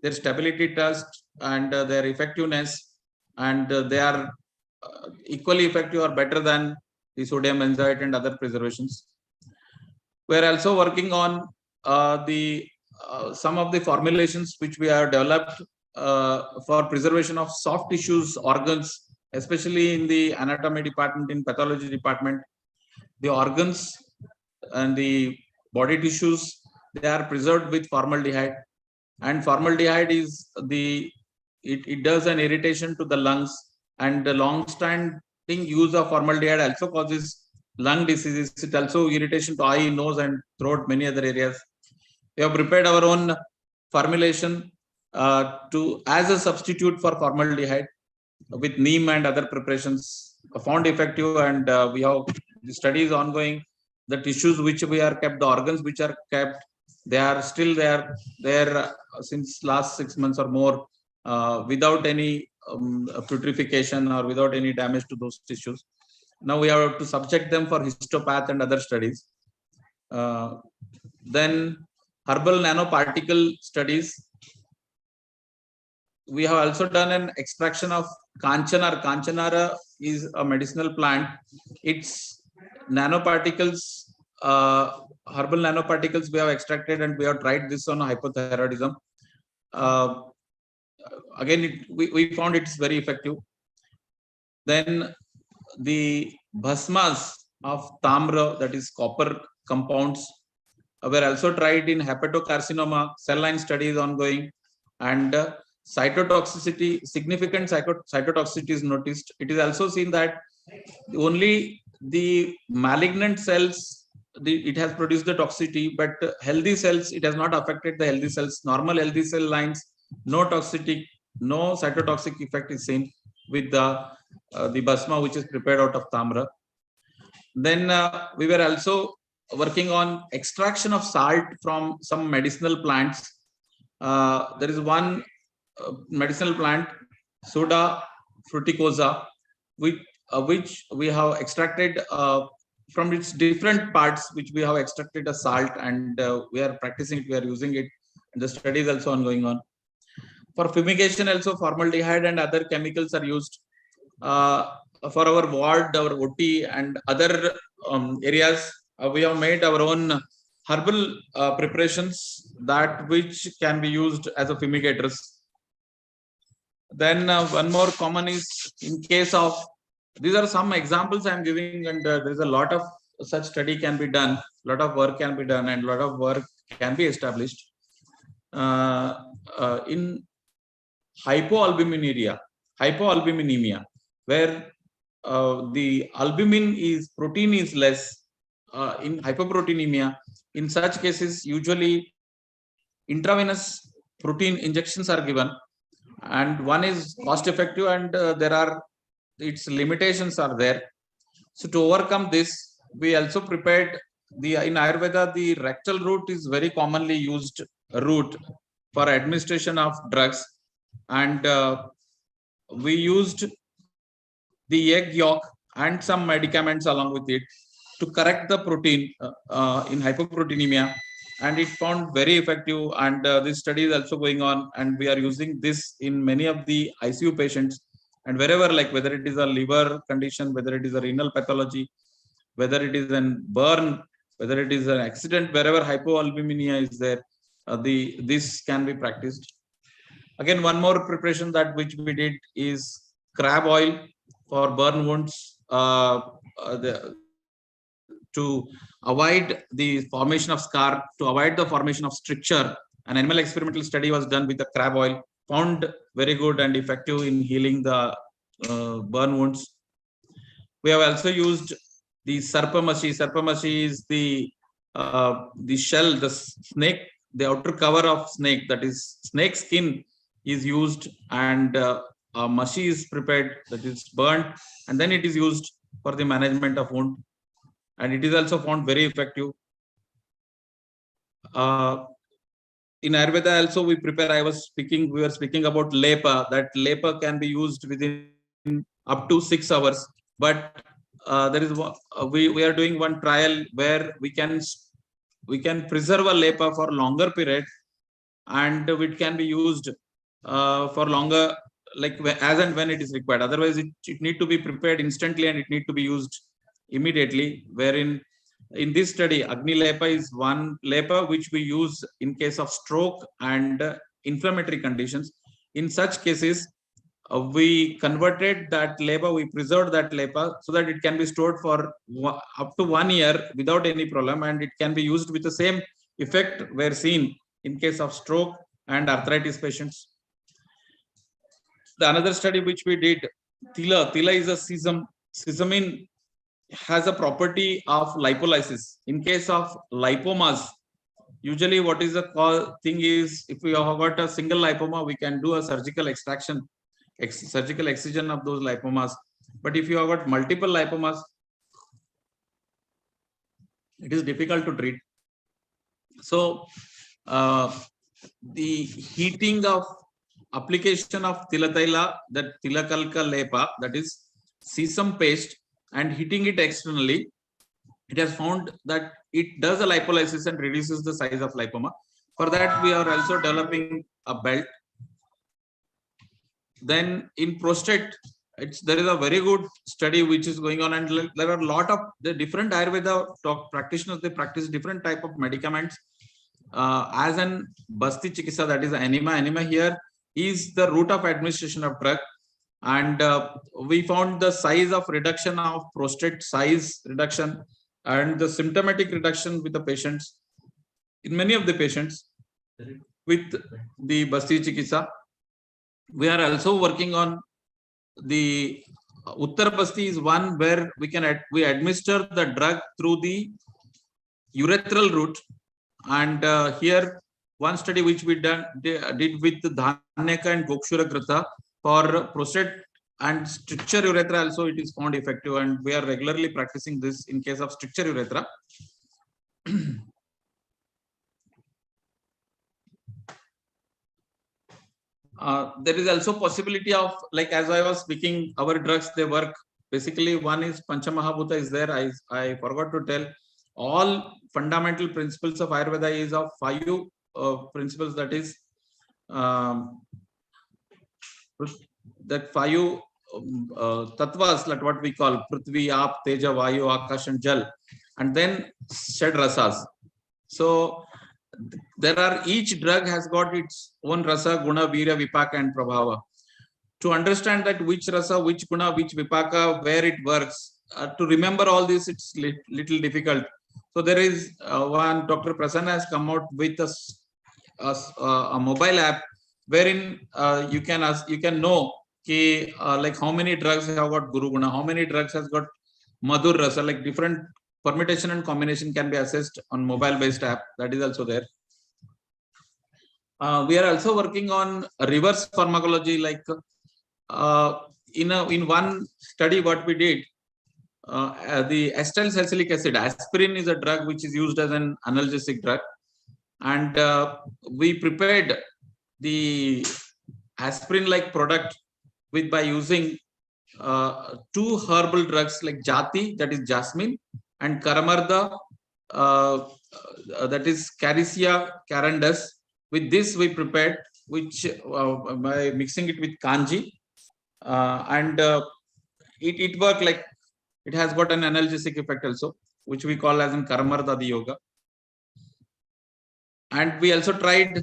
their stability test and their effectiveness, and they are equally effective or better than the sodium benzoate and other preservations. We are also working on some of the formulations which we have developed for preservation of soft tissues, organs, especially in the anatomy department, in pathology department. The organs and the body tissues, they are preserved with formaldehyde, and formaldehyde is it does an irritation to the lungs, and the long-standing use of formaldehyde also causes lung diseases. It also irritation to eye, nose, and throat, many other areas. We have prepared our own formulation as a substitute for formaldehyde with neem and other preparations, found effective, and we have the studies ongoing. The tissues which we are kept, the organs which are kept, they are still there since last 6 months or more without any putrefaction or without any damage to those tissues. Now we have to subject them for histopath and other studies. Then herbal nanoparticle studies. We have also done an extraction of kanchanara. Kanchanara is a medicinal plant. Its nanoparticles, herbal nanoparticles, we have extracted, and we have tried this on hypothyroidism. Again, we found it's very effective. Then the bhasmas of tamra, that is copper compounds, were also tried in hepatocarcinoma. Cell line study is ongoing, and cytotoxicity, significant cytotoxicity is noticed. It is also seen that only the malignant cells, it has produced the toxicity, but healthy cells, it has not affected the healthy cells. Normal healthy cell lines, no toxicity, no cytotoxic effect is seen with the bhasma which is prepared out of tamra. Then we were also working on extraction of salt from some medicinal plants. There is one medicinal plant, Soda fruticosa, which we have extracted from its different parts, which we have extracted a salt, and we are practicing it, we are using it, and the study is also ongoing on. For fumigation also, formaldehyde and other chemicals are used. For our ward, our OT, and other areas, we have made our own herbal preparations that which can be used as a fumigators. Then one more common is in case of, these are some examples I am giving, and there is a lot of such study can be done, a lot of work can be done, and a lot of work can be established. In hypoalbuminemia, where the albumin is protein is less, in hypoproteinemia, in such cases usually intravenous protein injections are given, and one is cost effective, and there are its limitations are there. So to overcome this, we also prepared in Ayurveda, the rectal route is very commonly used route for administration of drugs, and we used the egg yolk and some medicaments along with it to correct the protein in hypoproteinemia, and it found very effective, and this study is also going on, and we are using this in many of the ICU patients, and wherever, like whether it is a liver condition, whether it is a renal pathology, whether it is a burn, whether it is an accident, wherever hypoalbuminemia is there, this can be practiced. Again, one more preparation that which we did is crab oil for burn wounds, to avoid the formation of scar, to avoid the formation of stricture. An animal experimental study was done with the crab oil, found very good and effective in healing the burn wounds. We have also used the sarpamashi. Sarpamashi is the shell, the snake, the outer cover of snake, that is snake skin is used, and mashi is prepared, that is burnt, and then it is used for the management of wound, and it is also found very effective. In Ayurveda also we prepare, we were speaking about lepa, that lepa can be used within up to 6 hours, but there is we are doing one trial where we can preserve a lepa for longer period, and it can be used for longer, like as and when it is required. Otherwise, it need to be prepared instantly and it need to be used immediately. Wherein in this study, Agni Lepa is one Lepa which we use in case of stroke and inflammatory conditions. In such cases, we converted that Lepa, we preserved that Lepa so that it can be stored for up to 1 year without any problem, and it can be used with the same effect were seen in case of stroke and arthritis patients. The another study which we did, Tila is a sesame. Sesame has a property of lipolysis. In case of lipomas, usually what is the thing is, if we have got a single lipoma, we can do a surgical extraction, surgical excision of those lipomas. But if you have got multiple lipomas, it is difficult to treat. So the heating of application of Tilataila, that Tilakalka Lepa, that is sesame paste, and heating it externally, it has found that it does a lipolysis and reduces the size of lipoma. For that, we are also developing a belt. Then in prostate, there is a very good study which is going on, and there are a lot of the different Ayurveda practitioners. They practice different type of medicaments. As an Basti Chikisa, that is enema. Enema here is the route of administration of drug. And we found the size of reduction of prostate size reduction and the symptomatic reduction with the patients, in many of the patients with the Basti Chikisa. We are also working on the Uttar Basti is one where we administer the drug through the urethral route. And here one study which we did with Dhanyaka and Gokshura Grata for prostate and stricture urethra also, it is found effective, and we are regularly practicing this in case of stricture urethra. There is also possibility of, like as I was speaking, our drugs, they work. Basically, one is Panchamahabhuta is there. I forgot to tell. All fundamental principles of Ayurveda is of 5 principles, that is that 5 tattvas, like what we call Prithvi, Aap, Teja, Vayu, Akash and Jal, and then Shad Rasas. So there are, each drug has got its own rasa, guna, virya, vipaka and prabhava. To understand that which rasa, which guna, which vipaka, where it works, to remember all this, it's little difficult. So there is one, Dr. Prasanna has come out with a mobile app wherein you can know like how many drugs have got Guru Guna, how many drugs has got Madhur Rasa, like different permutation and combination can be assessed on mobile based app. That is also there. We are also working on reverse pharmacology, like in one study what we did, the acetyl salicylic acid, aspirin is a drug which is used as an analgesic drug, and we prepared the aspirin like product by using 2 herbal drugs like Jati, that is jasmine, and Karamarda, that is Caricia carandus. With this we prepared, which by mixing it with kanji, and it worked, like it has got an analgesic effect also, which we call as in Karamarda Yoga. And we also tried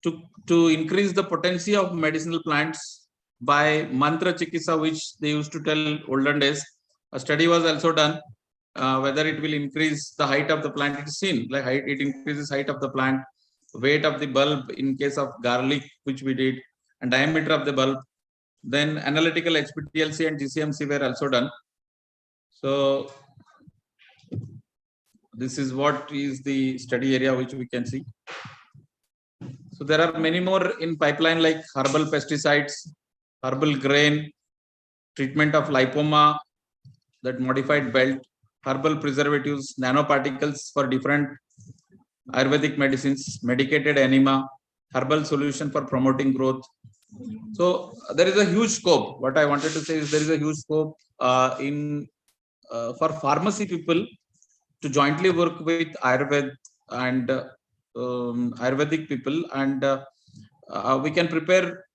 to increase the potency of medicinal plants by mantra chikisa, which they used to tell olden days. A study was also done whether it will increase the height of the plant. It is seen like it increases height of the plant, weight of the bulb in case of garlic, which we did, and diameter of the bulb. Then analytical HPTLC and GCMC were also done. So this is what is the study area which we can see. So there are many more in pipeline, like herbal pesticides, herbal grain, treatment of lipoma, that modified belt, herbal preservatives, nanoparticles for different Ayurvedic medicines, medicated enema, herbal solution for promoting growth. So there is a huge scope. What I wanted to say is there is a huge scope for pharmacy people to jointly work with Ayurveda and Ayurvedic people, and we can prepare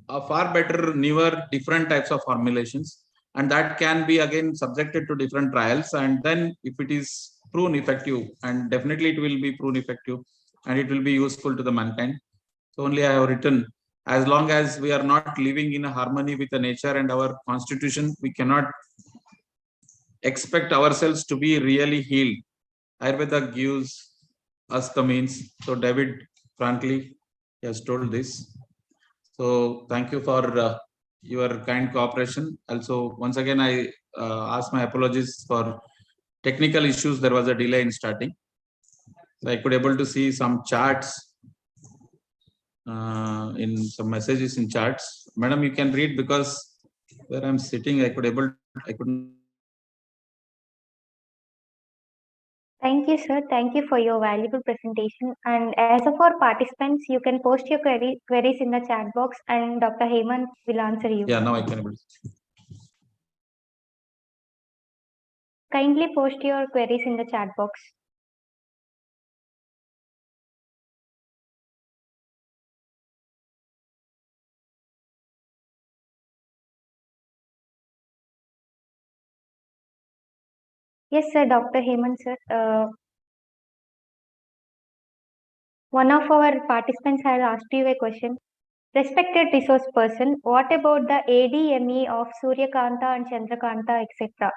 a far better, newer, different types of formulations, and that can be again subjected to different trials. And then if it is proven effective, and definitely it will be proven effective, and it will be useful to the mankind. So only I have written, as long as we are not living in a harmony with the nature and our constitution, we cannot expect ourselves to be really healed. Ayurveda gives us the means. So David, frankly, has told this. So thank you for your kind cooperation. Also, once again, I ask my apologies for technical issues. There was a delay in starting. So I could able to see some charts in some messages in charts. Madam, you can read, because where I'm sitting, I couldn't. Thank you, sir. Thank you for your valuable presentation. And as of our participants, you can post your queries in the chat box, and Dr. Hemanth will answer you. Yeah, now I can able to see. Kindly post your queries in the chat box. Yes, sir, Dr. Hemanth, sir. One of our participants has asked you a question. Respected resource person, what about the ADME of Suryakanta and Chandrakanta, etc.?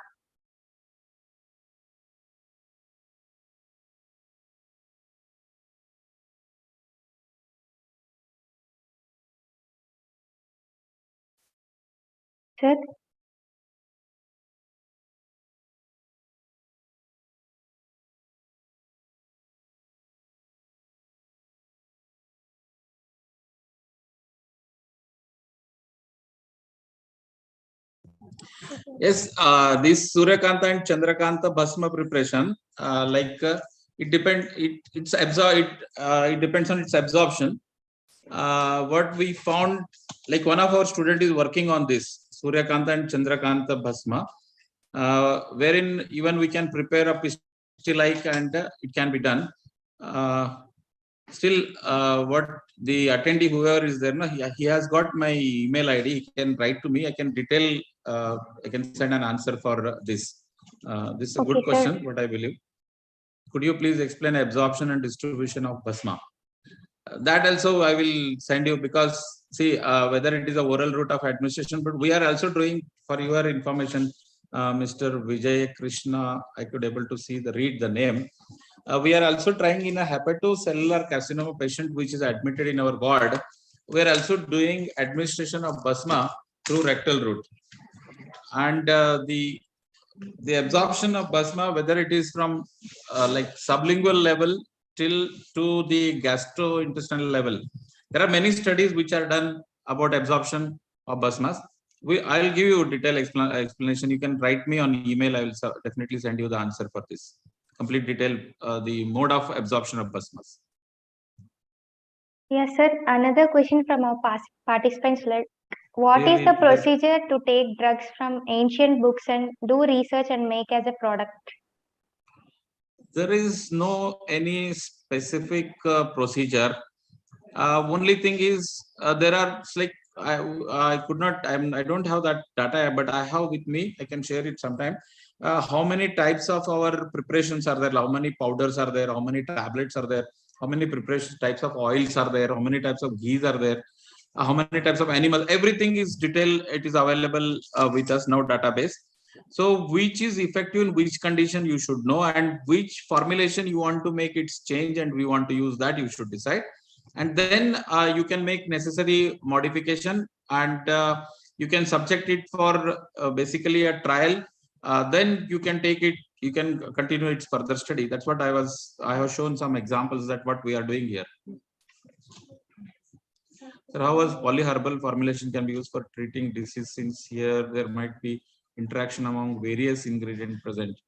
Sir? Yes, this Suryakanta and Chandrakanta Bhasma preparation, it depends. It depends on its absorption. What we found, like one of our students is working on this Suryakanta and Chandrakanta Bhasma, wherein even we can prepare a pistil-like, and it can be done. Still, what the attendee, whoever is there, no, he has got my email ID. He can write to me. I can detail. I can send an answer for this. This is a good question. What I believe. Could you please explain absorption and distribution of Bhasma? That also I will send you, because see whether it is a oral route of administration, but we are also doing, for your information, Mr. Vijay Krishna, I could able to see read the name. We are also trying in a hepatocellular carcinoma patient which is admitted in our ward. We are also doing administration of Bhasma through rectal route, and the absorption of Bhasma, whether it is from like sublingual level till to the gastrointestinal level. There are many studies which are done about absorption of Bhasmas. I'll give you detailed explanation. You can write me on email. I will definitely send you the answer for this. Complete detail, the mode of absorption of Bhasmas. Yes, sir. Another question from our participants. What is the procedure to take drugs from ancient books and do research and make as a product? There is no any specific procedure. Only thing is there are like I could not. I don't have that data, but I have with me. I can share it sometime. How many types of our preparations are there? How many powders are there? How many tablets are there? How many preparation types of oils are there? How many types of ghees are there? How many types of animals? Everything is detailed. It is available with us now database. So which is effective in which condition you should know, and which formulation you want to make its change, and we want to use that you should decide, and then you can make necessary modification, and you can subject it for basically a trial. Then you can take it. You can continue its further study. That's what I have shown some examples that what we are doing here. So how was polyherbal formulation can be used for treating disease, since here there might be interaction among various ingredients present.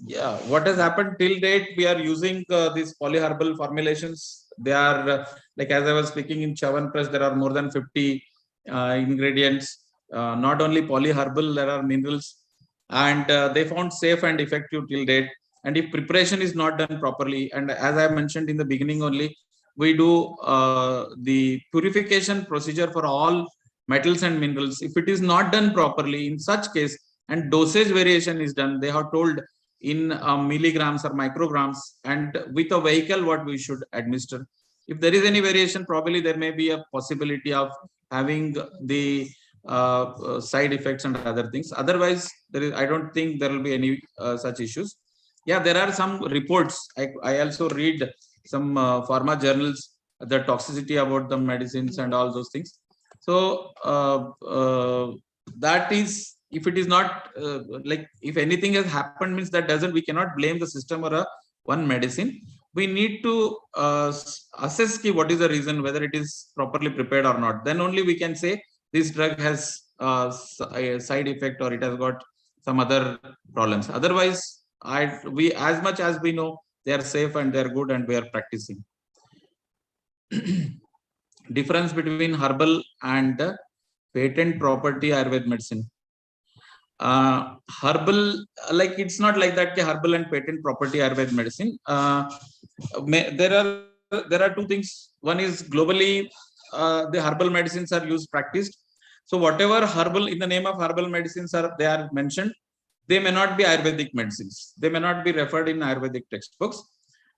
Yeah, what has happened till date, we are using these polyherbal formulations. They are like, as I was speaking in Chavan Press, there are more than 50 ingredients. Not only polyherbal, there are minerals, and they found safe and effective till date. and if preparation is not done properly, and as I mentioned in the beginning only, we do the purification procedure for all metals and minerals. If it is not done properly, in such case, and dosage variation is done, they have told in milligrams or micrograms, and with a vehicle what we should administer. If there is any variation, probably there may be a possibility of having the side effects and other things. Otherwise, I don't think there will be any such issues. Yeah, there are some reports. I also read some pharma journals, the toxicity about the medicines and all those things. So that is, if it is not like, if anything has happened, means that doesn't, we cannot blame the system or one medicine. We need to assess what is the reason, whether it is properly prepared or not. Then only we can say this drug has a side effect or it has got some other problems. Otherwise, we, as much as we know, they are safe and they are good and we are practicing. Difference between herbal and patent property Ayurvedic medicine. Herbal, like, it's not like that. Herbal and patent property Ayurvedic medicine. There are two things. One is globally, the herbal medicines are used, practiced. So whatever herbal, in the name of herbal medicines they are mentioned, they may not be Ayurvedic medicines. They may not be referred in Ayurvedic textbooks.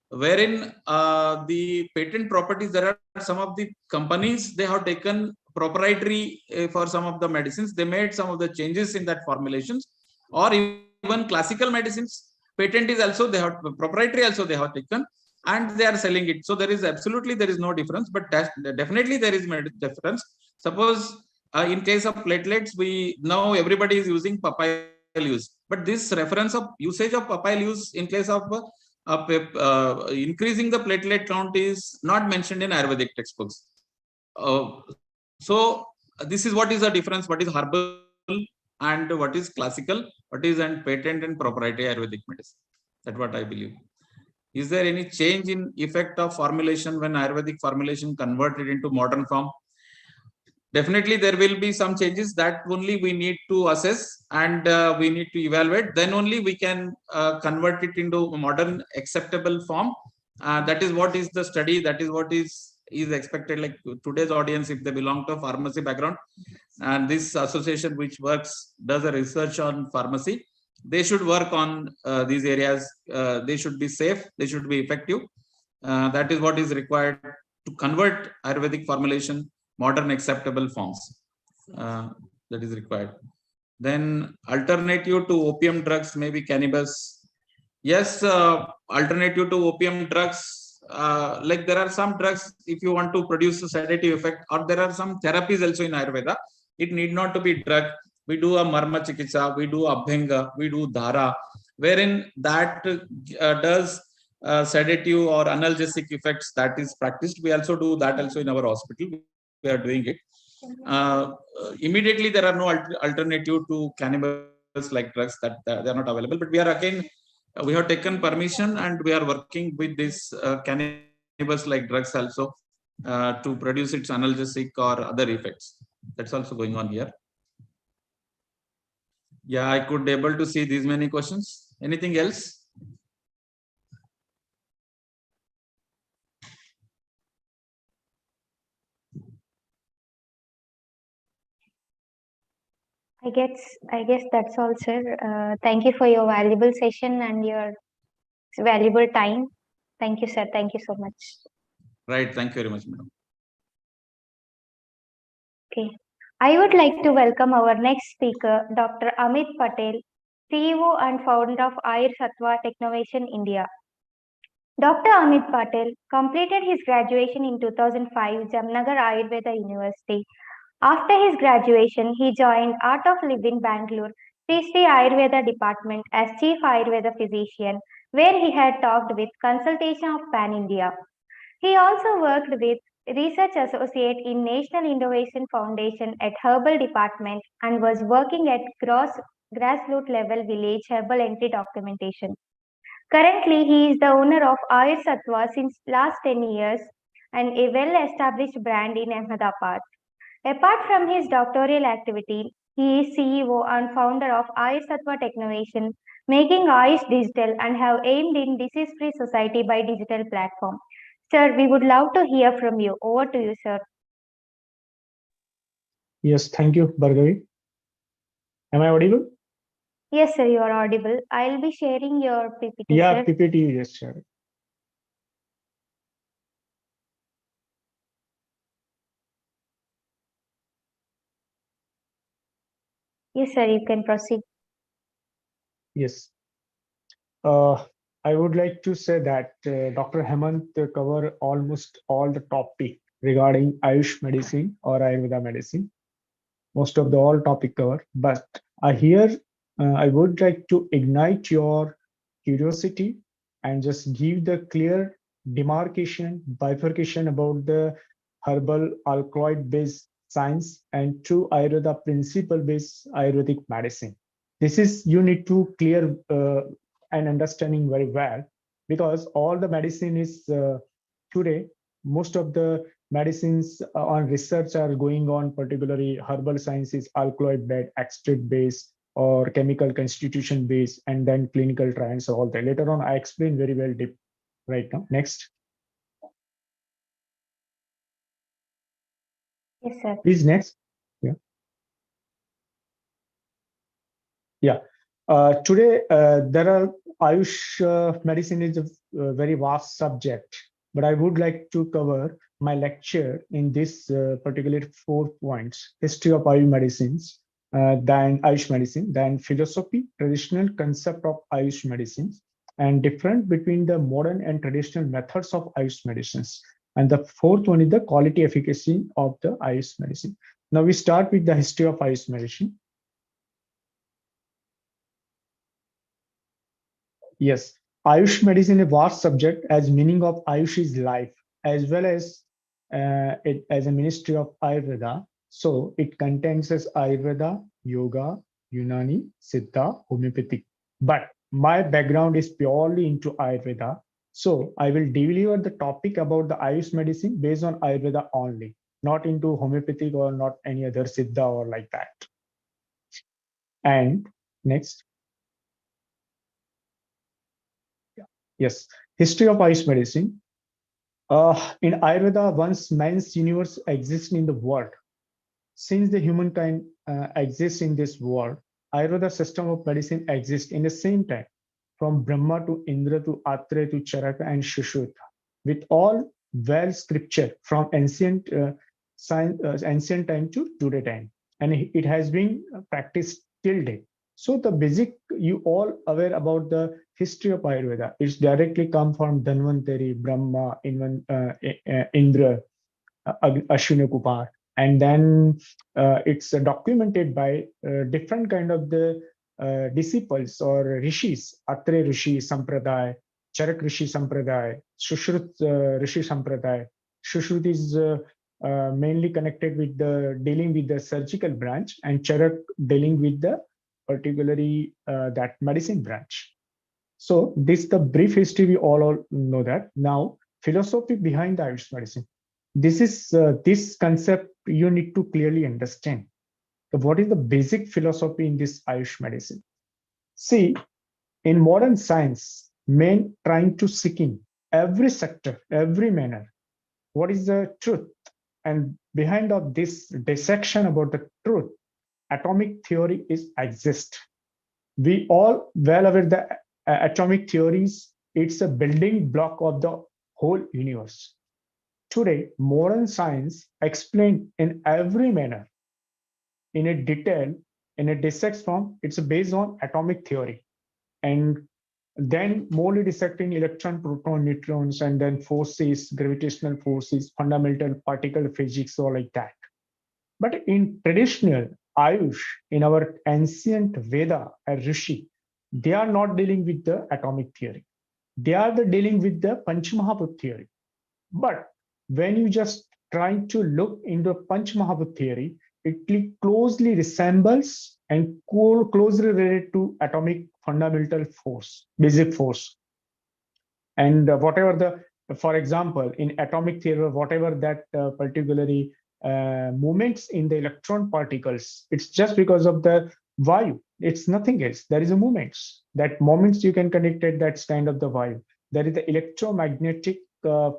Wherein the patent properties, there are some of the companies, they have taken proprietary for some of the medicines. They made some of the changes in that formulations, or even classical medicines. Patent is also, they have proprietary also they have taken, and they are selling it. So there is absolutely, there is no difference, but definitely there is difference. Suppose in case of platelets, we now everybody is using papaya leaves, but this reference of usage of papaya leaves in case of increasing the platelet count is not mentioned in Ayurvedic textbooks. So this is what is the difference, what is herbal and what is classical, what is and patent and proprietary Ayurvedic medicine. That's what I believe. Is there any change in effect of formulation when Ayurvedic formulation converted into modern form? Definitely there will be some changes that only we need to assess and we need to evaluate. Then only we can convert it into modern acceptable form. That is what is the study, that is what is expected. Like today's audience, if they belong to a pharmacy background, and this association which does a research on pharmacy, they should work on these areas. They should be safe, they should be effective. That is what is required to convert Ayurvedic formulation modern acceptable forms. That is required. Then alternative to opium drugs may be cannabis. Yes, alternative to opium drugs, like there are some drugs, if you want to produce a sedative effect, or there are some therapies also in Ayurveda. It need not to be drug. We do a marma chikitsa, we do abhyanga, we do dhara, wherein that does sedative or analgesic effects, that is practiced. We also do that also in our hospital. We are doing it. Immediately there are no alternative to cannabis like drugs, that they are not available. But we are again, we have taken permission and we are working with this cannabis like drugs also to produce its analgesic or other effects. That's also going on here. Yeah, I could able to see these many questions. Anything else? I guess that's all, sir. Thank you for your valuable session and your valuable time. Thank you, sir. Thank you so much. Right. Thank you very much, madam. Okay. I would like to welcome our next speaker, Dr. Amit Patel, CEO and founder of Ayurveda Technovation India. Dr. Amit Patel completed his graduation in 2005 Jamnagar Ayurveda University. After his graduation, he joined Art of Living Bangalore, Sri Ayurveda department as Chief Ayurveda Physician, where he had talked with consultation of Pan India. He also worked with Research Associate in National Innovation Foundation at Herbal Department and was working at grassroots level village herbal entry documentation. Currently, he is the owner of Ayur Sattva since last 10 years and a well-established brand in Ahmedabad. Apart from his doctoral activity, he is CEO and founder of Ayur Sattva Technovation, making Ayush digital and have aimed in disease-free society by digital platform. Sir, we would love to hear from you. Over to you, sir. Yes, thank you, Bhargavi. Am I audible? Yes, sir, you are audible. I'll be sharing your PPT, Yeah, sir. PPT you just shared. Yes, sir, you can proceed. Yes. Uh, I would like to say that Dr. Hemanth cover almost all the topic regarding Ayush medicine or Ayurveda medicine. Most of the all topic cover, but here I would like to ignite your curiosity and just give the clear demarcation, bifurcation about the herbal alkaloid based science and true Ayurveda principle based Ayurvedic medicine. This is you need to clear and understanding very well, because all the medicine is today most of the medicines on research are going on, particularly herbal sciences, alkaloid based, extract based, or chemical constitution based, and then clinical trials. All that later on I explain very well deep right now. Next, Yes, sir. please. Next. Yeah. Yeah. Today, there are Ayush medicine is a very vast subject, but I would like to cover my lecture in this particular 4 points: history of Ayush medicines, then Ayush medicine, then philosophy, traditional concept of Ayush medicines, and difference between the modern and traditional methods of Ayush medicines. And the fourth one is the quality efficacy of the Ayush medicine. Now we start with the history of Ayush medicine. Yes, Ayush medicine is a vast subject as meaning of Ayush is life, as well as it as a ministry of Ayurveda. So it contains as Ayurveda, Yoga, Unani, Siddha, Homeopathic. But my background is purely into Ayurveda. So I will deliver the topic about the Ayush medicine based on Ayurveda only, not into homeopathic or not any other Siddha or like that. And next. Yes, history of Ayush medicine. In Ayurveda, once man's universe exists in the world, since the humankind exists in this world, Ayurveda system of medicine exists in the same time, from Brahma to Indra to Atre to Charaka and Shushruta, with all well scripture from ancient time to today time, and it has been practiced till date. So the basic you all aware about the history of Ayurveda. It's directly come from Dhanvantari, Brahma, Indra, Ashwini Kumar, and then it's documented by different kind of the disciples or rishis, Atre Rishi Sampradaya, Charak Rishi Sampradaya, Shushruta Rishi Sampradaya. Shushruta is mainly connected with the dealing with the surgical branch, and Charak dealing with the particularly that medicine branch. So this the brief history we all know that. Now philosophy behind the Ayurvedic medicine. This is this concept you need to clearly understand. So what is the basic philosophy in this Ayush medicine? See, in modern science, men trying to seek in every sector, every manner, what is the truth? And behind of this dissection about the truth, atomic theory is exist. We all well aware the atomic theories. It's a building block of the whole universe. Today, modern science explained in every manner, in a detail, in a dissect form, it's based on atomic theory. And then morely dissecting electron, proton, neutrons, and then forces, gravitational forces, fundamental particle physics, or like that. But in traditional Ayush, in our ancient Veda and Rishi, they are not dealing with the atomic theory. They are dealing with the Panchamahabhut theory. But when you just trying to look into Panchamahabhut theory, it closely resembles and closely related to atomic fundamental force, basic force. And whatever the, for example, in atomic theory, whatever that particularly movements in the electron particles, it's just because of the Vayu. It's nothing else. There is a moments. That moments you can connect it. That's kind of the vibe. There is the electromagnetic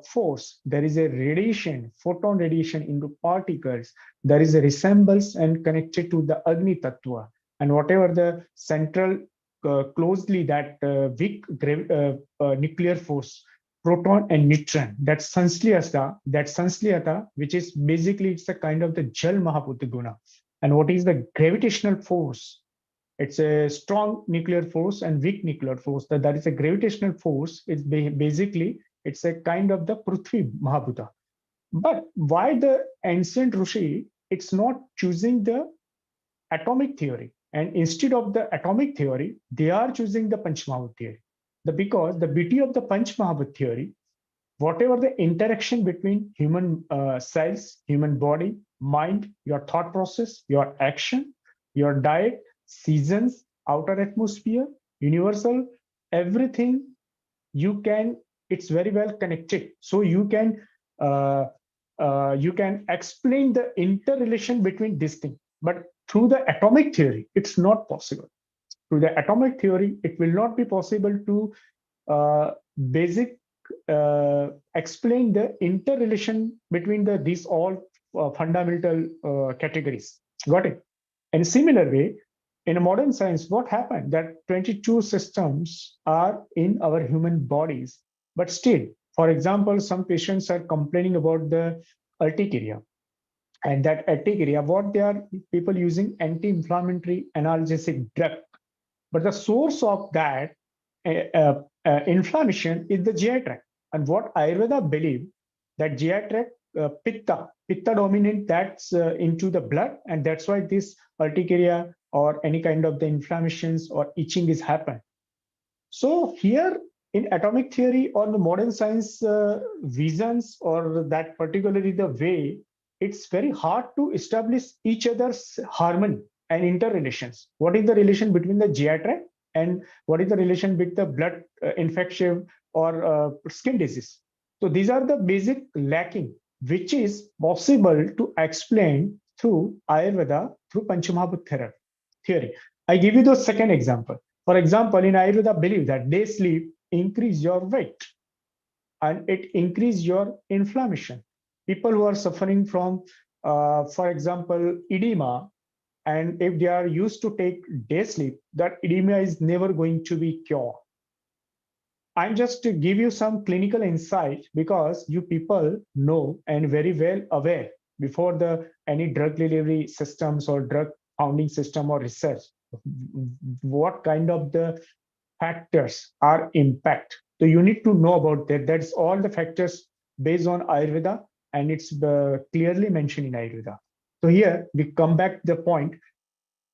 force. There is a radiation, photon radiation into particles. There is a resemblance and connected to the Agni Tattva. And whatever the central closely that weak nuclear force, proton and neutron, that's Sansliyata, which is basically it's a kind of the Jal Mahabhuta Guna. And what is the gravitational force? It's a strong nuclear force and weak nuclear force. That is a gravitational force. It's basically it's a kind of the Prithvi Mahabhuta. But why the ancient Rishi? It's not choosing the atomic theory, and instead of the atomic theory, they are choosing the Panchmahabhut theory. Because the beauty of the Panchmahabhut theory, whatever the interaction between human cells, human body, mind, your thought process, your action, your diet, seasons, outer atmosphere, universal, everything you can, it's very well connected. So uh, you can explain the interrelation between these things. But through the atomic theory, it's not possible. Through the atomic theory, it will not be possible to basic explain the interrelation between these all fundamental categories. Got it? In similar way, in modern science, what happened that 22 systems are in our human bodies, but still, for example, some patients are complaining about the urticaria, and that urticaria, what they are people using anti-inflammatory analgesic drug, but the source of that inflammation is the GI tract. And what Ayurveda believe that GI tract pitta dominant, that's into the blood, and that's why this urticaria or any kind of the inflammations or itching is happen. So here in atomic theory or the modern science visions, or that particularly the way, it's very hard to establish each other's harmony and interrelations. What is the relation between the GI tract and what is the relation with the blood infection or skin disease? So these are the basic lacking, which is possible to explain through Ayurveda, through Panchamahabhut theory. I give you the second example. For example, in Ayurveda, believe that day sleep increase your weight and it increase your inflammation. People who are suffering from, for example, edema, and if they are used to take day sleep, that edema is never going to be cured. I'm just to give you some clinical insight, because you people know and very well aware before the any drug delivery systems or drug founding system or research, what kind of the factors are impact. So you need to know about that. That's all the factors based on Ayurveda, and it's clearly mentioned in Ayurveda. So here we come back to the point.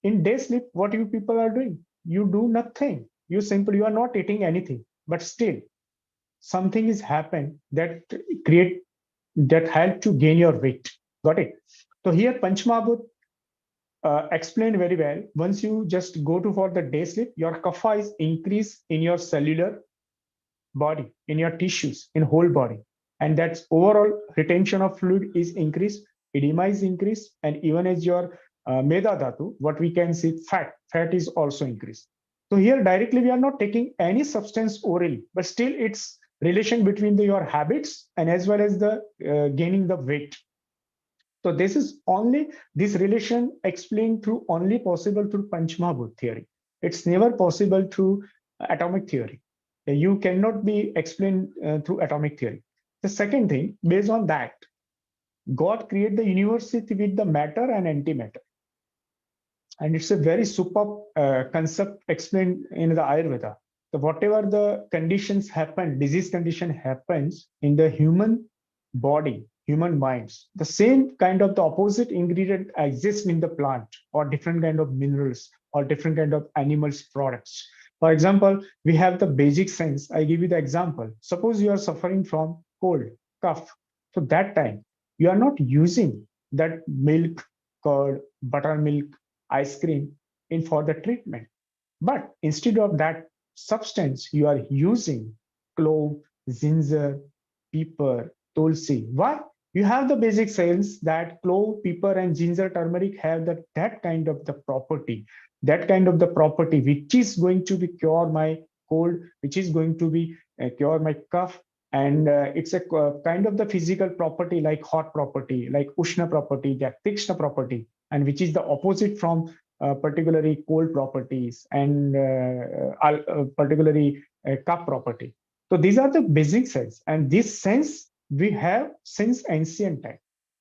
In day sleep, what you people are doing? You do nothing. You are not eating anything, but still something is happened that create that help to gain your weight. Got it? So here Panchmahabhut explained very well. Once you just go to for the day sleep, your kapha is increased in your cellular body, in your tissues, in whole body, and that's overall retention of fluid is increased, edema is increased, and even as your meda dhatu, what we can see, fat is also increased. So here directly we are not taking any substance orally, but still it's relation between your habits and as well as the gaining the weight. So this is only this relation explained through only possible through Panchmahabhut theory. It's never possible through atomic theory. You cannot be explained through atomic theory. The second thing, based on that, God created the universe with the matter and antimatter. And it's a very superb concept explained in the Ayurveda. So whatever the conditions happen, disease condition happens in the human body, human minds, the same kind of the opposite ingredient exists in the plant or different kind of minerals or different kind of animals products. For example, we have the basic sense. I give you the example. Suppose you are suffering from cold, cough. So that time you are not using that milk, curd, buttermilk, ice cream in for the treatment. But instead of that substance, you are using clove, ginger, pepper, tulsi. Why? You have the basic sense that clove, pepper, and ginger, turmeric have that kind of the property that kind of the property which is going to be cure my cold, which is going to be cure my cough. And it's a kind of the physical property like hot property, like ushna property, that tikshna property, and which is the opposite from particularly cold properties and particularly cup property. So these are the basic sense, and this sense we have since ancient time.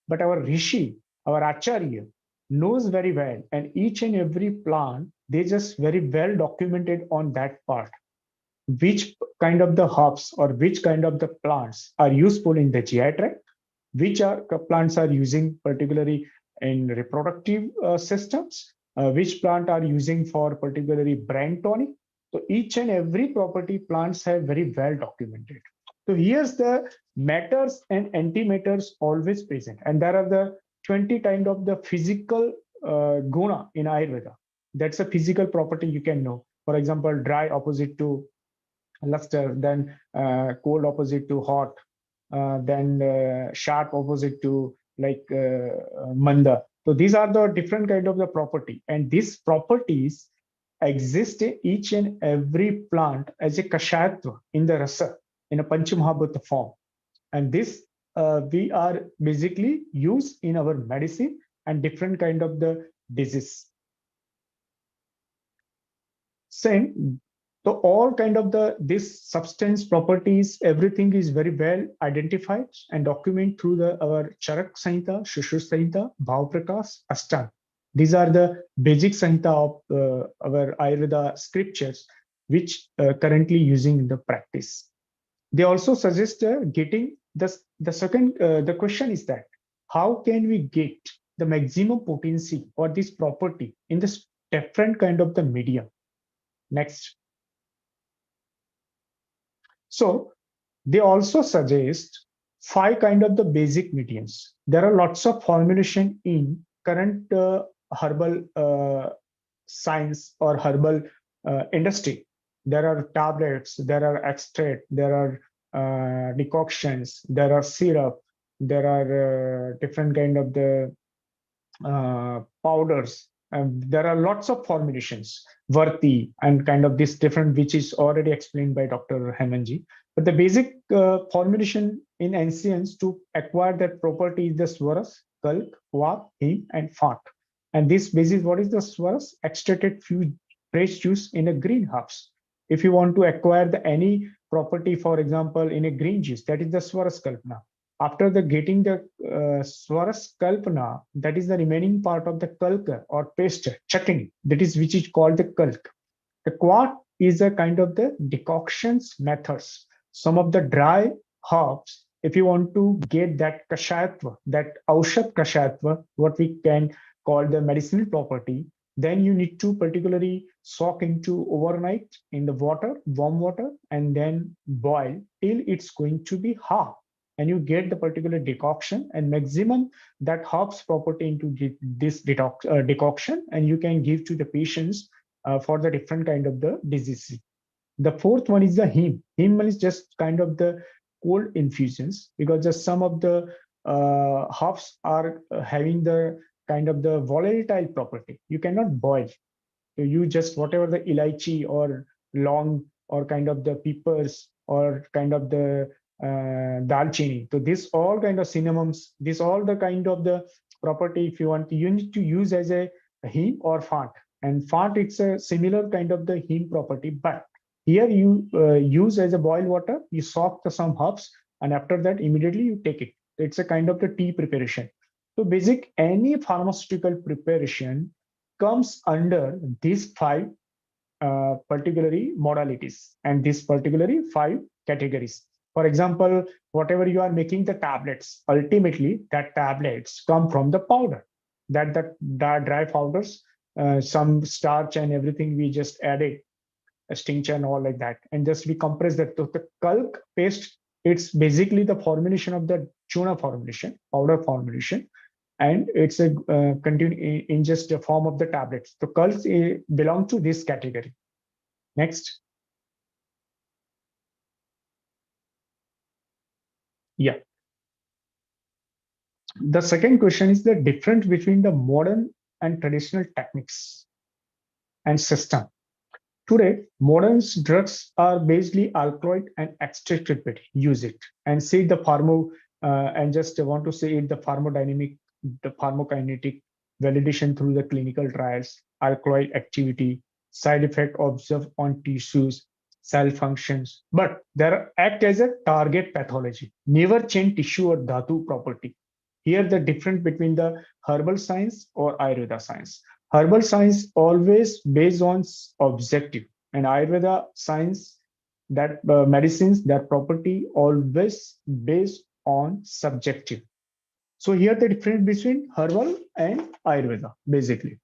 But our rishi, our acharya, knows very well, and each and every plant they just very well documented on that part, which kind of the herbs or which kind of the plants are useful in the GI tract, which are plants are using particularly in reproductive systems, which plant are using for particularly brain tonic. So each and every property plants have very well documented. So here's the matters and antimatters always present, and there are the 20 kind of the physical guna in Ayurveda. That's a physical property you can know. For example, dry opposite to luster, then cold opposite to hot, then sharp opposite to like manda. So these are the different kind of the property, and these properties exist in each and every plant as a kashayatva in the rasa, in a panchamahabhuta form. And this we are basically used in our medicine and different kind of the disease. Same. So all kind of the this substance properties, everything is very well identified and documented through the our Charak Samhita, Shushruta Samhita, Bhav Prakash, Ashtanga. These are the basic Samhita of our Ayurveda scriptures, which currently using in the practice. They also suggest getting the second. The question is that how can we get the maximum potency or this property in this different kind of the medium? Next. So they also suggest 5 kind of the basic mediums. There are lots of formulation in current herbal science or herbal industry. There are tablets, there are extract, there are decoctions, there are syrup, there are different kind of the powders. There are lots of formulations, Varti, and kind of this different, which is already explained by Dr. Hemanth. But the basic formulation in ancients to acquire that property is the swaras, kalk, vap, him, and fat. And this basis, what is the swaras? Extracted fresh juice in a green herbs. If you want to acquire any property, for example, in a green juice, that is the swaras kalpana. After the getting the swaras kalpana, that is the remaining part of the kalka or paste, chutney, that is which is called the kalk. The quart is a kind of the decoctions methods. Some of the dry herbs, if you want to get that kashayatva, that aushad kashayatva, what we can call the medicinal property, then you need to particularly soak into overnight in the water, warm water, and then boil till it's going to be hard. And you get the particular decoction and maximum that herbs property into this decoction, and you can give to the patients for the different kind of the disease. The fourth one is the heme. Heme is just kind of the cold infusions, because just some of the herbs are having the kind of the volatile property. You cannot boil. So you just whatever the elaichi or long or kind of the peppers or kind of the dalchini. So this all kind of cinnamon's, this all the kind of the property, if you want, you need to use as a heme or fat. And fat, it's a similar kind of the heme property, but here you use as a boiled water, you soak some herbs, and after that immediately you take it. It's a kind of the tea preparation. So basic any pharmaceutical preparation comes under these 5 particularly modalities and these particularly 5 categories. For example, whatever you are making the tablets, ultimately that tablets come from the powder, that dry powders, some starch and everything we just added, a tincture and all like that, and just we compress that. So the kalk paste, it's basically the formulation of the chuna formulation, powder formulation, and it's a continue in just a form of the tablets. So kalks belong to this category. Next. Yeah. The second question is the difference between the modern and traditional techniques. and system. Today, modern drugs are basically alkaloid and extracted bit. Use it and see the and just want to say it the pharmacodynamic, the pharmacokinetic validation through the clinical trials, alkaloid activity, side effect observed on tissues, cell functions. But they act as a target pathology, never change tissue or dhatu property. Here, the difference between the herbal science or Ayurveda science. Herbal science always based on objective, and Ayurveda science that medicines that property always based on subjective. So here the difference between herbal and Ayurveda basically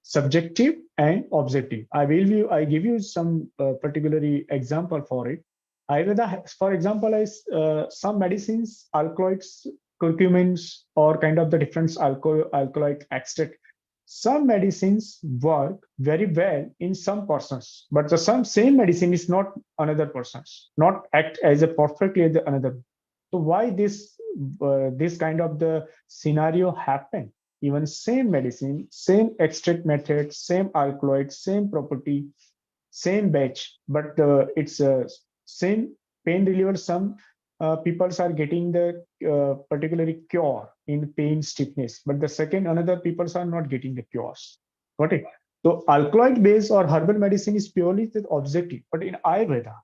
subjective and objective. I give you some particularly example for it. Ayurveda, for example, is some medicines, alkaloids, curcumins, or kind of the different alkaloid extract. Some medicines work very well in some persons, but the same medicine is not another person's, not act as a perfectly as another. So why this kind of the scenario happen? Even same medicine, same extract method, same alkaloid, same property, same batch, but it's same pain reliever. Some people are getting the particularly cure in pain stiffness, but the second another people are not getting the cures. Got it? So alkaloid based or herbal medicine is purely the objective, but in Ayurveda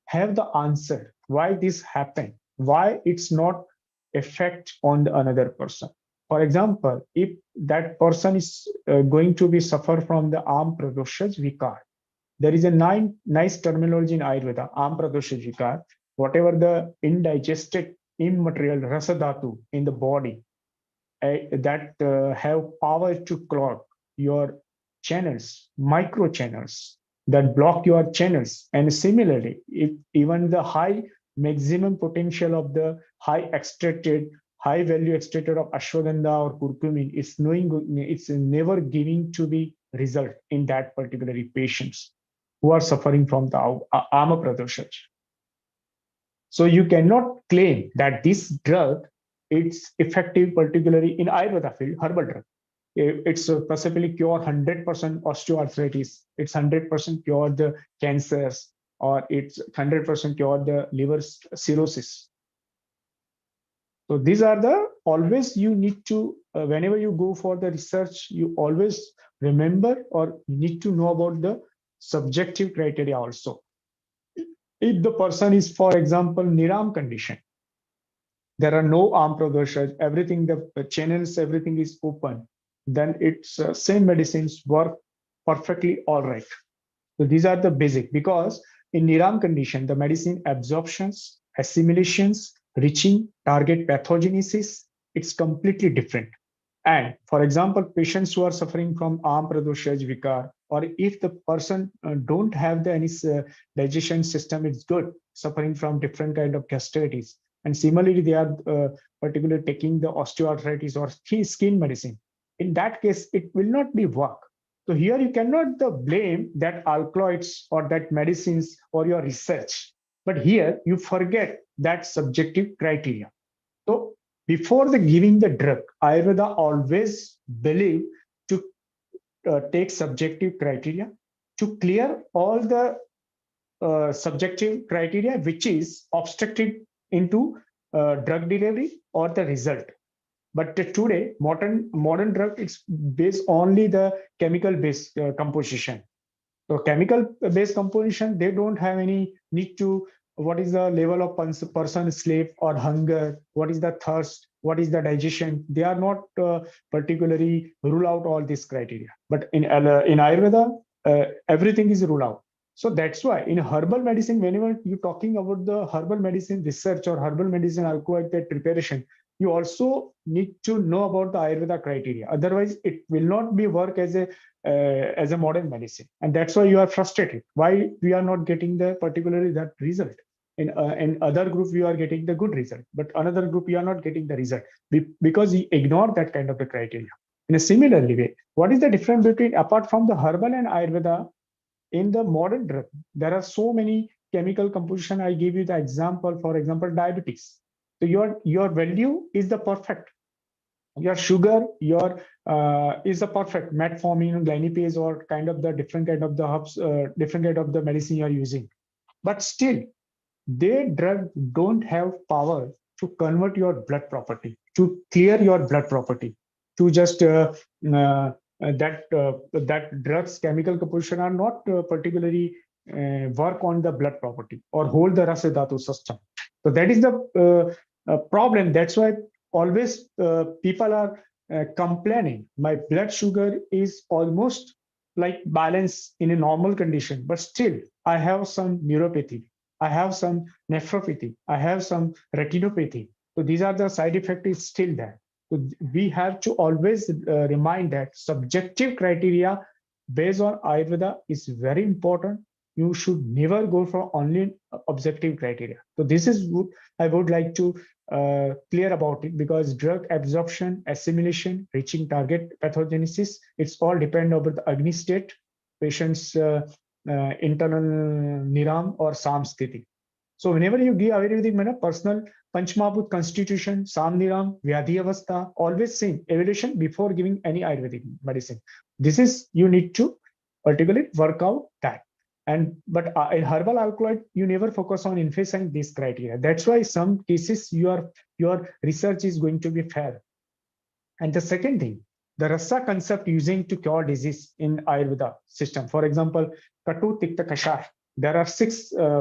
have the answer why this happened, why it's not effect on the another person. For example, if that person is going to be suffer from the arm pradoshas vikar, there is a nice terminology in Ayurveda, arm pradoshas vikar, whatever the indigested immaterial rasadhatu in the body that have power to clog your channels, micro channels that block your channels. And similarly, if even the high maximum potential of the high value extracted of ashwagandha or curcumin is knowing it's never giving to be result in that particular patients who are suffering from the ama pradoshas. So you cannot claim that this drug it's effective, particularly in Ayurveda field, herbal drug. It's possibly cure 100% osteoarthritis. It's 100% cure the cancers, or it's 100% cure the liver cirrhosis. So these are the always you need to whenever you go for the research, you always remember or need to know about the subjective criteria also. If the person is, for example, Niram condition, there are no arm pradoshas, everything, the channels, everything is open, then it's same medicines work perfectly all right. So these are the basic, because in Niram condition, the medicine absorptions, assimilations, reaching target pathogenesis, it's completely different. And for example, patients who are suffering from arm pradoshas vikar, or if the person don't have the any digestion system, it's good, suffering from different kind of gastritis. And similarly, they are particularly taking the osteoarthritis or skin medicine. In that case, it will not be work. So here you cannot blame that alkaloids or that medicines or your research. But here you forget that subjective criteria. So before the giving the drug, Ayurveda always believe to take subjective criteria to clear all the subjective criteria which is obstructive into drug delivery or the result. But today, modern drug is based only the chemical based composition. So chemical based composition, they don't have any need to what is the level of person sleep or hunger, what is the thirst, what is the digestion. They are not particularly rule out all these criteria. But in Ayurveda, everything is ruled out. So that's why in herbal medicine, whenever you're talking about the herbal medicine research or herbal medicine alcohol preparation, you also need to know about the Ayurveda criteria. Otherwise, it will not be work as a modern medicine, and that's why you are frustrated. Why we are not getting the particularly that result? In other group we are getting the good result, but another group you are not getting the result because you ignore that kind of the criteria. In a similarly way, what is the difference between apart from the herbal and Ayurveda? In the modern drug, there are so many chemical composition. I give you the example. For example, diabetes. So your value is the perfect. Your sugar, your is a perfect metformin, glypase, or kind of the different kind of the herbs, different kind of the medicine you are using. But still, they drug don't have power to convert your blood property, to clear your blood property, to just that drugs chemical composition are not particularly work on the blood property or hold the rasa dhatu system. So that is the problem. That's why always people are complaining. My blood sugar is almost like balance in a normal condition, but still I have some neuropathy, I have some nephropathy, I have some retinopathy. So these are the side effect is still there. So we have to always remind that subjective criteria based on Ayurveda is very important. You should never go for only objective criteria. So this is what I would like to clear about it, because drug absorption, assimilation, reaching target pathogenesis, it's all depend over the Agni state, patient's internal Niram or Samskriti. So whenever you give Ayurvedic manner, personal Panchmabhut constitution, Sam Niram, Vyadhi Avastha, always same evaluation before giving any Ayurvedic medicine. This is you need to particularly work out that. And but in herbal alkaloid, you never focus on emphasizing this criteria. That's why some cases your research is going to be fair. And the second thing, the rasa concept using to cure disease in Ayurveda system. For example, Katu Tikta Kashar. There are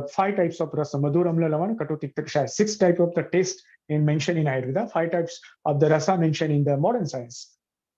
five types of rasa: Madhur, Amla, Lavan, Katu Tikta Kashar. Six types of the taste in mentioned in Ayurveda. Five types of the rasa mentioned in the modern science.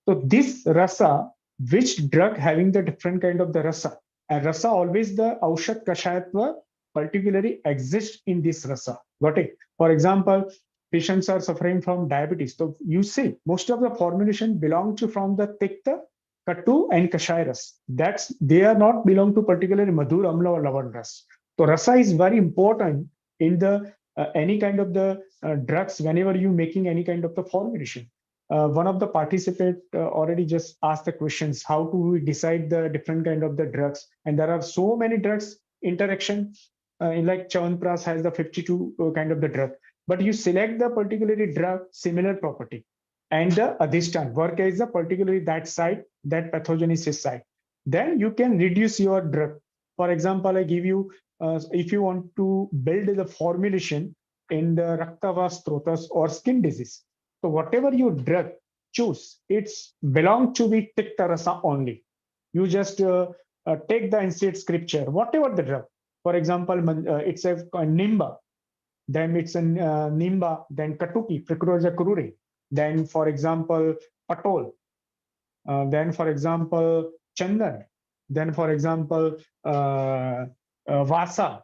So this rasa, which drug having the different kind of the rasa, and rasa always the Aushad Kashayatva particularly exists in this rasa. Got it? For example, patients are suffering from diabetes. So you see, most of the formulation belong to from the Tikta, Katu, and Kashayaras. That's they are not belong to particularly Madhur, Amla, or Lavan ras. So rasa is very important in the any kind of the drugs whenever you making any kind of the formulation. One of the participant already just asked the questions: how do we decide the different kind of the drugs? And there are so many drugs interaction. In like Chyawanprash has the 52 kind of the drug, but you select the particularly drug similar property, and the adhistan work is the particularly that side, that pathogenesis side. Then you can reduce your drug. For example, I give you if you want to build the formulation in the Raktava Strotas or skin disease. So whatever you drug choose, it's belong to be Tikta Rasa only. You just take the insert scripture, whatever the drug. For example, it's a Nimba, then it's a Nimba, then Katuki, Prikroja Kurure, then for example, Patol, then for example, Chandan, then for example, Vasa,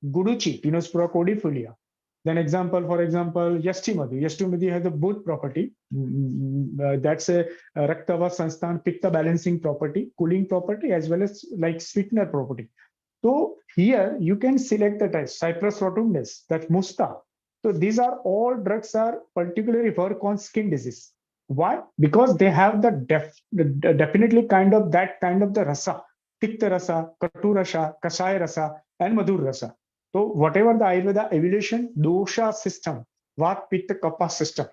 Guduchi, Pinospora codifolia. Then example, for example, Yashtimadi. Yashtimadi has a both property. That's a Raktava Sansthan Pitta balancing property, cooling property, as well as like sweetener property. So here you can select the type, Cyprus rotundus, that's Musta. So these are all drugs are particularly work on skin disease. Why? Because they have the definitely kind of that kind of the rasa, Tikta rasa, Katu rasa, Kasaya rasa, and Madhur rasa. So whatever the Ayurveda evolution, dosha system, Vat, Pitta, Kapha system,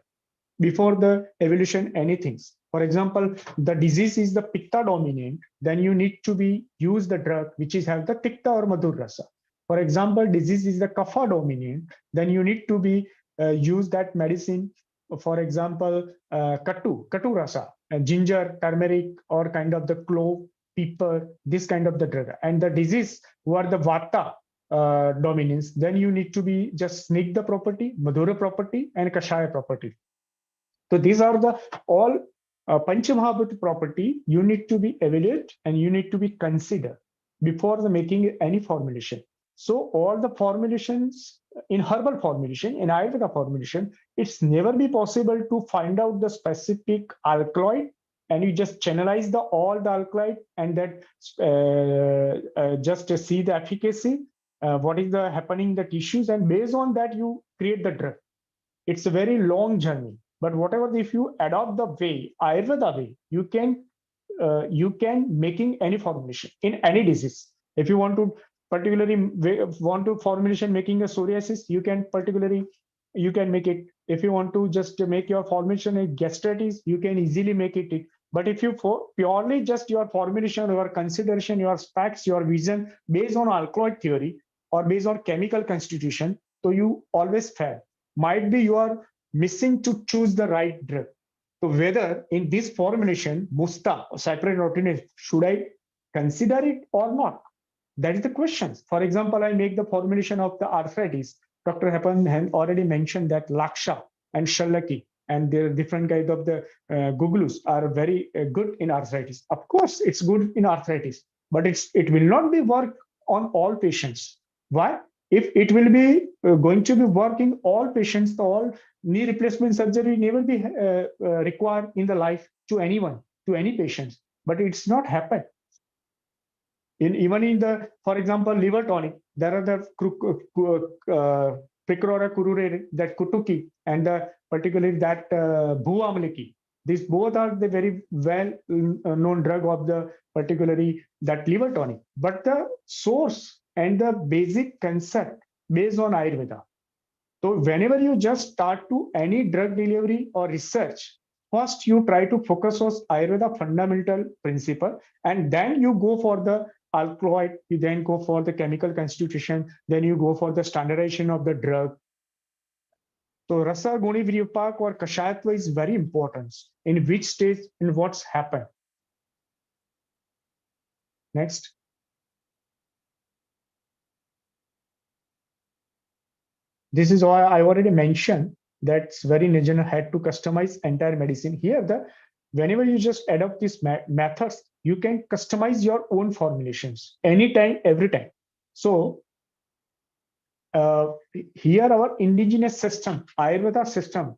before the evolution anything. For example, the disease is the Pitta dominant, then you need to be use the drug which is have the Tikta or Madhur rasa. For example, disease is the Kapha dominant, then you need to be use that medicine. For example, Katu rasa, ginger, turmeric, or kind of the clove, pepper, this kind of the drug. And the disease who are the Vata dominance, then you need to be just Snigdha property, Madhura property, and Kashaya property. So these are the all Panchamahabhuta property you need to be evaluated and you need to be considered before the making any formulation. So all the formulations in herbal formulation, in Ayurveda formulation, it's never be possible to find out the specific alkaloid and you just channelize the all the alkaloid and that just see the efficacy, what is the happening the tissues, and based on that you create the drug. It's a very long journey. But whatever, if you adopt the way, Ayurveda way, you can making any formulation in any disease. If you want to particularly want to formulation making a psoriasis, you can particularly you can make it. If you want to just make your formulation a gastritis, you can easily make it. But if you purely just your formulation, your consideration, your specs, your vision based on alkaloid theory or based on chemical constitution, so you always fail. Might be you are missing to choose the right drug. So whether in this formulation, Musta or cyprinolidine, should I consider it or not? That is the question. For example, I make the formulation of the arthritis. Dr. Hemanth already mentioned that Laksha and Shallaki and their different kinds of the Guglus are very good in arthritis. Of course, it's good in arthritis, but it will not be work on all patients. Why? If it will be going to be working all patients, all knee replacement surgery never be required in the life to anyone, to any patients. But it's not happened. Even in the, for example, liver tonic, there are the Picrora curure, that Kutuki, and the particularly that Bhuamliki. These both are the very well known drug of the particularly that liver tonic. But the source and the basic concept based on Ayurveda. So whenever you just start to any drug delivery or research, first you try to focus on Ayurveda fundamental principle, and then you go for the alkaloid, you then go for the chemical constitution, then you go for the standardization of the drug. So Rasa Guni Vriupak or Kashayatva is very important. In which stage, in what's happened. Next. This is why I already mentioned that's very Nijana had to customize entire medicine. Here, whenever you just adopt these methods, you can customize your own formulations anytime, every time. So here our indigenous system, Ayurveda system,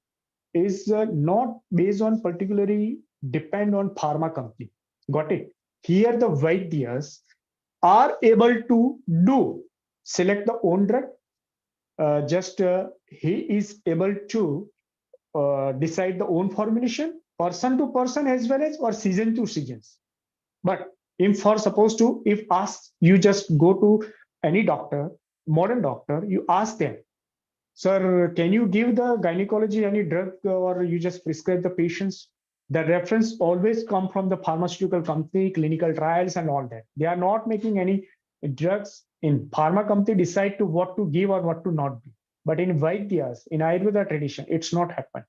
is not based on particularly depend on pharma company. Got it? Here the Vaidyas are able to select the own drug. He is able to decide the own formulation, person to person as well as or season to seasons. But if you just go to any doctor, modern doctor, you ask them, sir, can you give the gynecology any drug or you just prescribe the patients? The reference always come from the pharmaceutical company, clinical trials and all that. They are not making any drugs. In pharma company decide to what to give or what to not give. But in Vaidyas, in Ayurveda tradition, it's not happened.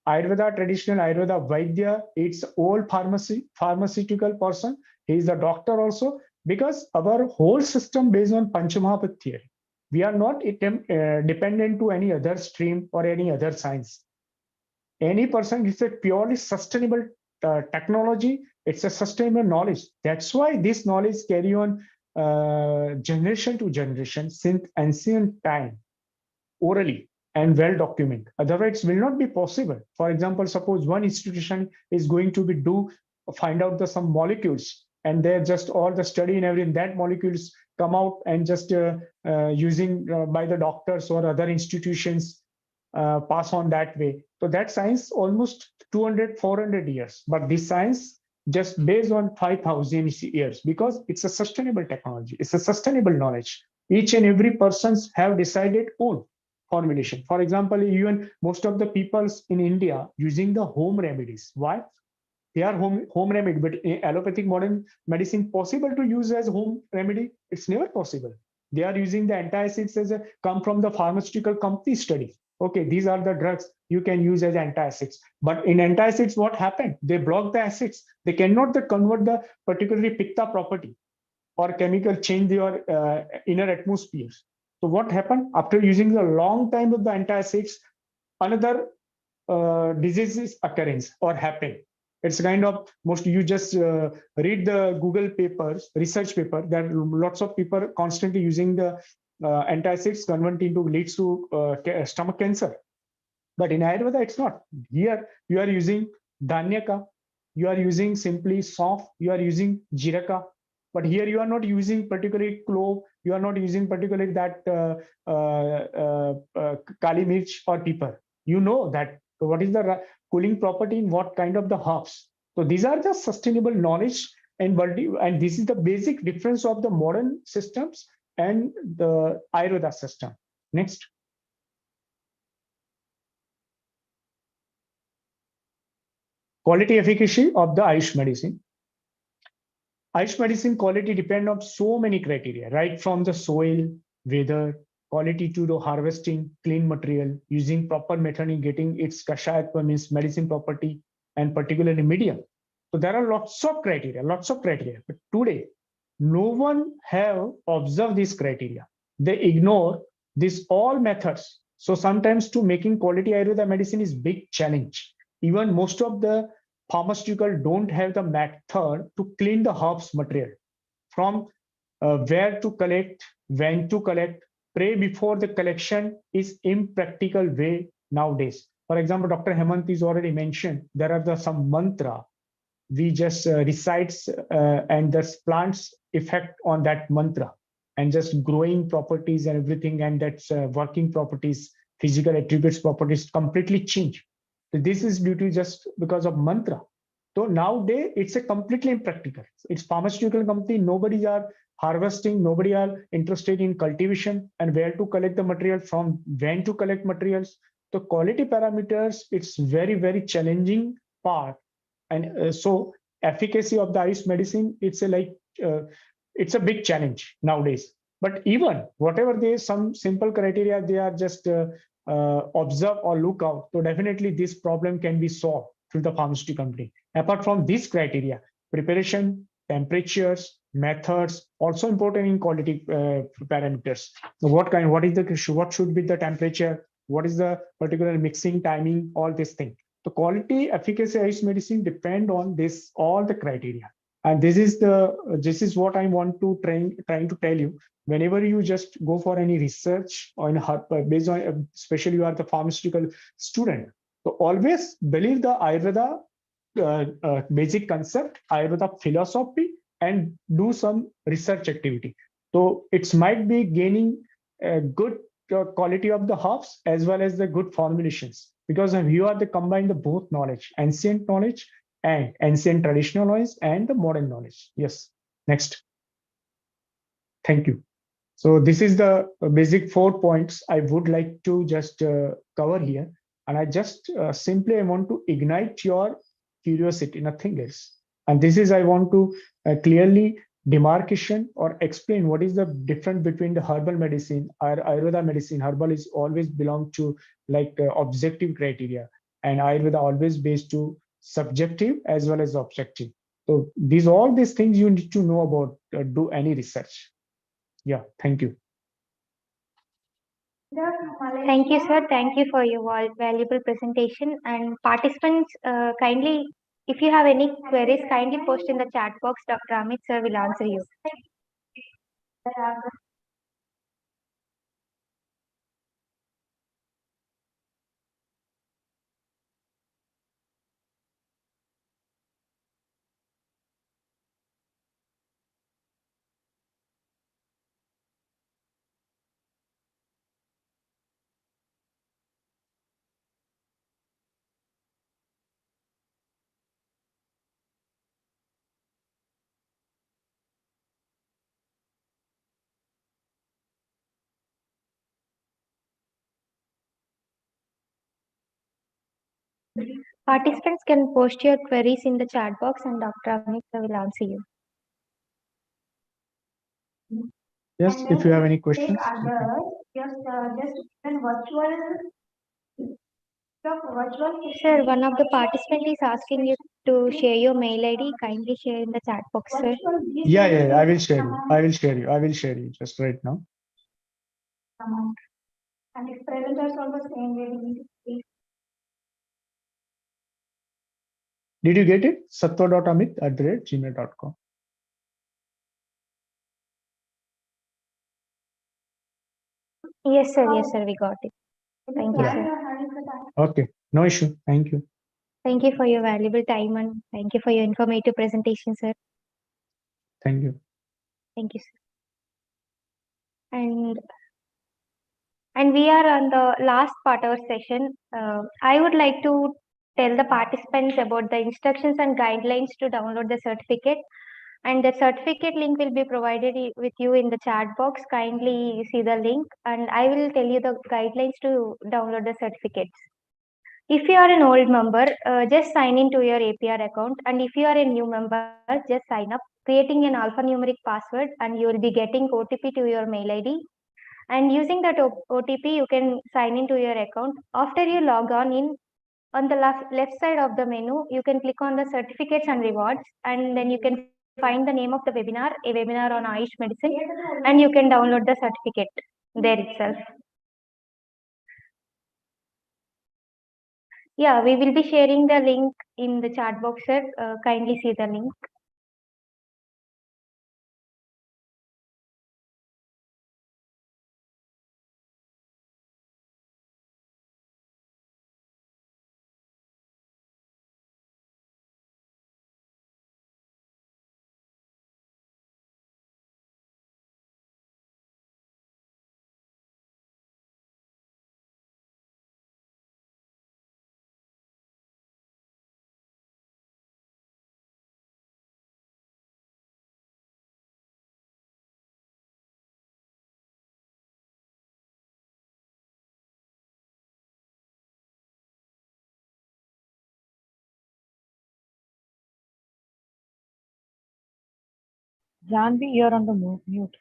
Ayurveda traditional, Ayurveda Vaidya, it's old pharmaceutical person. He is a doctor also, because our whole system based on Panchamahabhut theory. We are not dependent to any other stream or any other science. Any person is a purely sustainable technology. It's a sustainable knowledge. That's why this knowledge carry on generation to generation since ancient time, orally and well documented. Otherwise, it will not be possible. For example, suppose one institution is going to find out some molecules, and they're just all the study and everything, that molecules come out and just using by the doctors or other institutions pass on that way. So that science almost 200, 400 years, but this science just based on 5,000 years, because it's a sustainable technology. It's a sustainable knowledge. Each and every persons have decided own formulation. For example, even most of the peoples in India using the home remedies. Why? They are home remedy, but in allopathic modern medicine possible to use as home remedy? It's never possible. They are using the antacids as come from the pharmaceutical company study. Okay, these are the drugs you can use as antacids. But in antacids, what happened? They block the acids. They cannot convert the particularly pitta property or chemical change their inner atmospheres. So what happened? After using a long time of the antacids, another diseases occurrence or happen. It's kind of you just read the Google papers, research paper, that lots of people constantly using the antacids leads to stomach cancer. But in Ayurveda, it's not. Here you are using dhanyaka, you are using simply soft, you are using jiraka. But here you are not using particularly clove, you are not using particularly that kali mirch or pepper. You know that what is the cooling property in what kind of the herbs. So these are the sustainable knowledge, and this is the basic difference of the modern systems and the Ayurveda system. Next. Quality efficacy of the Ayush medicine. Ayush medicine quality depend on so many criteria, right from the soil, weather, quality to the harvesting, clean material, using proper method in getting its kashayatva means medicine property, and particularly medium. So there are lots of criteria. But today, no one have observed these criteria. They ignore these all methods. So sometimes to making quality Ayurveda medicine is big challenge. Even most of the pharmaceutical don't have the method to clean the herbs material from where to collect, when to collect, pray before the collection is impractical way nowadays. For example, Dr. Hemanth is already mentioned, there are some mantra we just recites and the plants effect on that mantra and just growing properties and everything and that's working properties, physical attributes properties completely change. So this is due to just because of mantra. So nowadays it's a completely impractical. It's pharmaceutical company, nobody are harvesting, nobody are interested in cultivation and where to collect the material from, when to collect materials. So quality parameters, it's very challenging part. And so efficacy of the Ayush medicine, it's a big challenge nowadays. But even whatever there is some simple criteria, they are just observe or look out. So definitely this problem can be solved through the pharmaceutical company. Apart from this criteria, preparation, temperatures, methods, also important in quality parameters. So what should be the temperature? What is the particular mixing timing? All this thing. The quality efficacy Ayush medicine depend on this all the criteria, and this is what I want to trying to tell you. Whenever you just go for any research on based on especially you are the pharmaceutical student, so always believe the Ayurveda basic concept, Ayurveda philosophy, and do some research activity. So it might be gaining a good quality of the herbs as well as the good formulations because you are the combine the both knowledge, ancient knowledge and ancient traditional knowledge and the modern knowledge. Yes. Next. Thank you. So this is the basic 4 points I would like to just cover here. And I just simply I want to ignite your curiosity, nothing else. And this is I want to clearly demarcation or explain what is the difference between the herbal medicine or Ayurveda medicine. Herbal is always belong to like objective criteria, and Ayurveda always based to subjective as well as objective. So all these things you need to know about do any research. Yeah, thank you. Thank you, sir. Thank you for your valuable presentation. And participants, kindly, if you have any queries, kindly post in the chat box. Dr. Amit sir will answer you. Participants can post your queries in the chat box and Dr. Amit sir will answer you. Yes, if you have any questions. Sir, one of the participants is asking you to share your mail ID. Kindly share in the chat box, sir. Yeah, I will share you. I will share you just right now. And its presenters also same way. Did you get it? satwa.amit@gmail.com. Yes, sir, we got it. Thank you, sir. Okay, no issue. Thank you. Thank you for your valuable time and thank you for your informative presentation, sir. Thank you. Thank you, sir. And we are on the last part of our session. I would like to tell the participants about the instructions and guidelines to download the certificate. And the certificate link will be provided with you in the chat box. Kindly see the link and I will tell you the guidelines to download the certificates. If you are an old member, just sign into your APR account. And if you are a new member, just sign up, creating an alphanumeric password, and you will be getting OTP to your mail ID. And using that OTP, you can sign into your account. After you log on the left side of the menu, you can click on the certificates and rewards, and then you can find the name of the webinar, a webinar on Ayush medicine, and you can download the certificate there itself. Yeah, we will be sharing the link in the chat box, sir. Kindly see the link. Janvi, you're on the mute.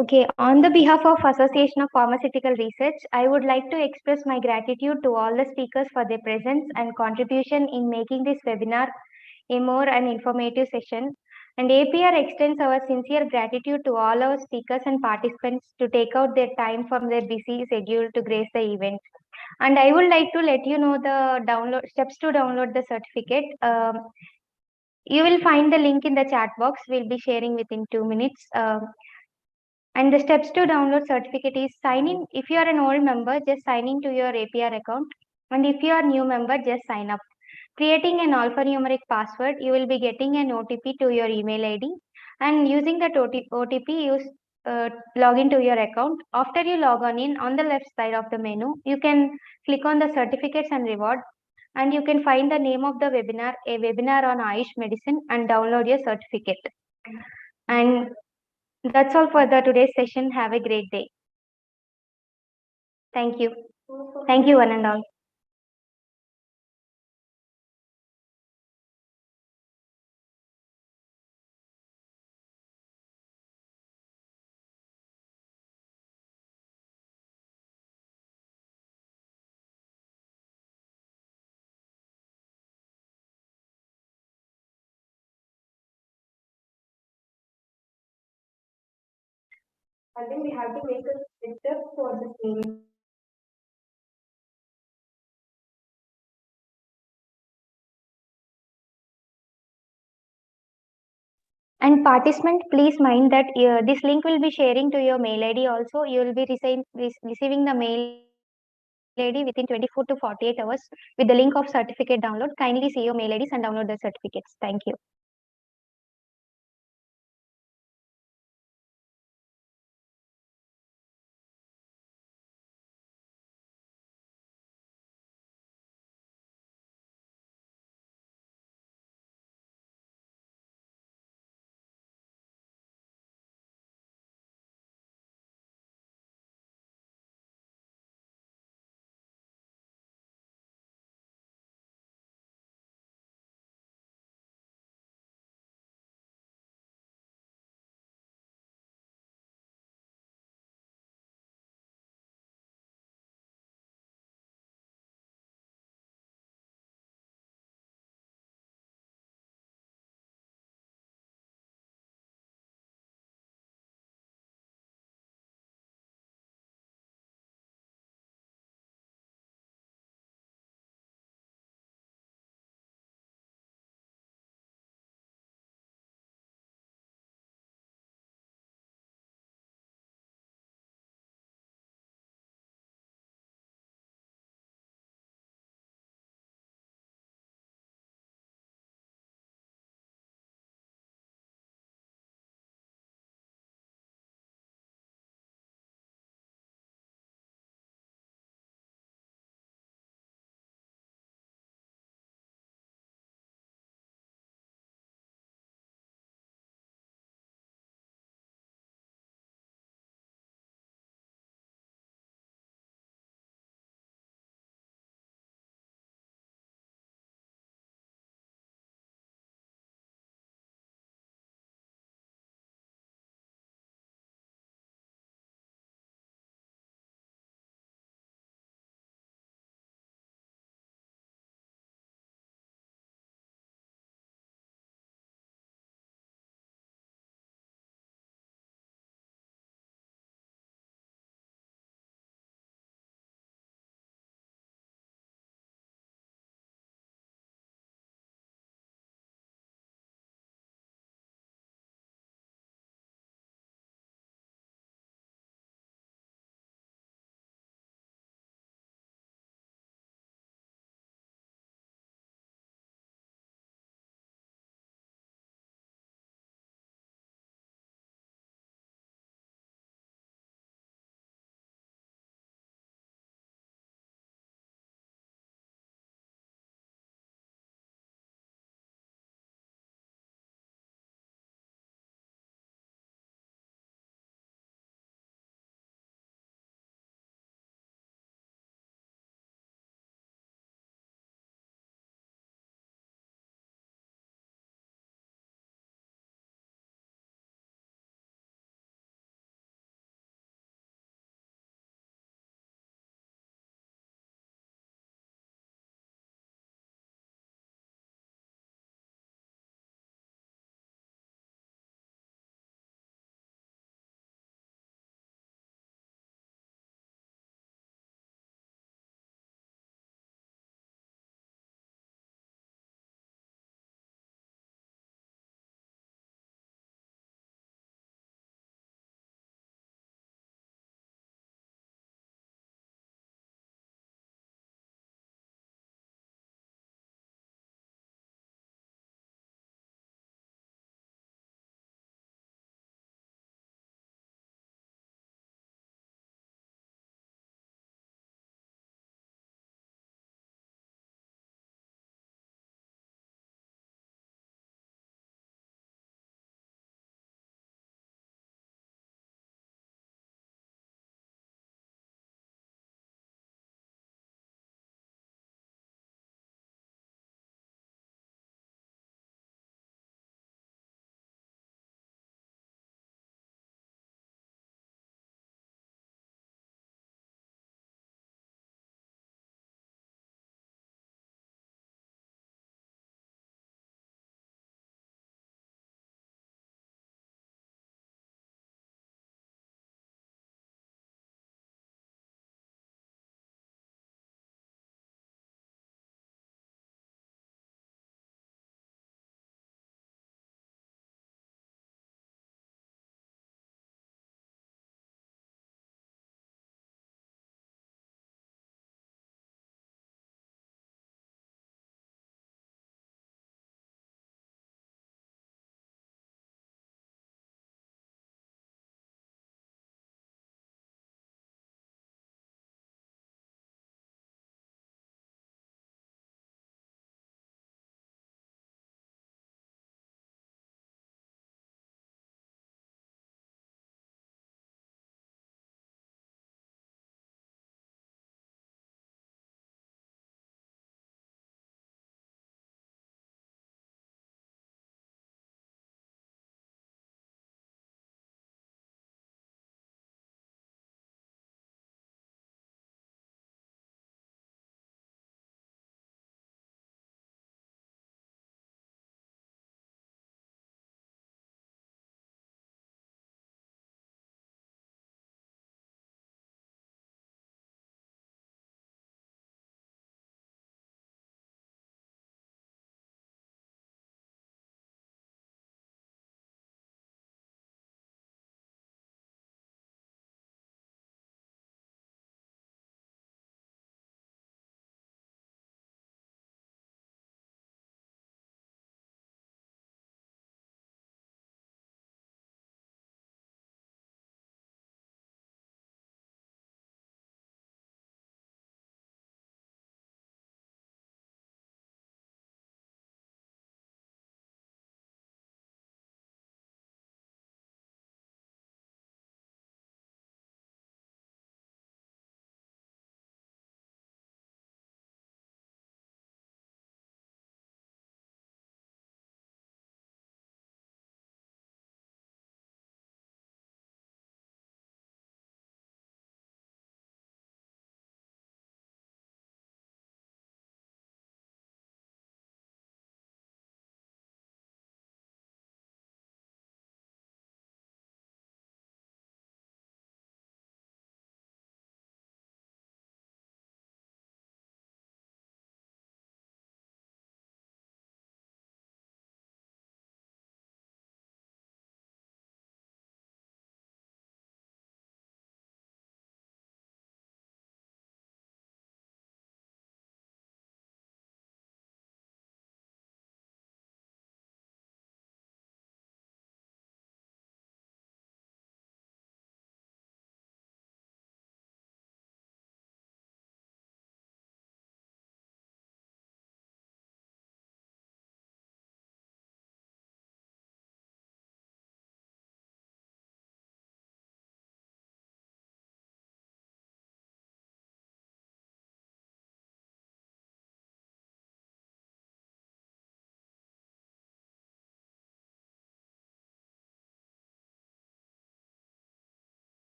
Okay, on the behalf of Association of Pharmaceutical Research, I would like to express my gratitude to all the speakers for their presence and contribution in making this webinar a more and informative session. And APR extends our sincere gratitude to all our speakers and participants to take out their time from their busy schedule to grace the event. And I would like to let you know the download steps to download the certificate. You will find the link in the chat box. We'll be sharing within 2 minutes. And the steps to download certificate is sign in. If you are an old member, just sign in to your APR account. And if you are new member, just sign up. Creating an alphanumeric password, you will be getting an OTP to your email ID. And using that OTP, log into your account. After you log on the left side of the menu, you can click on the certificates and reward. And you can find the name of the webinar, a webinar on Ayush medicine, and download your certificate. And that's all for the today's session. Have a great day. Thank you. Thank you, one and all. And then we have to make a picture for the same. And participant, please mind that this link will be sharing to your mail ID also. You will be receiving the mail ID within 24 to 48 hours with the link of certificate download. Kindly see your mail IDs and download the certificates. Thank you.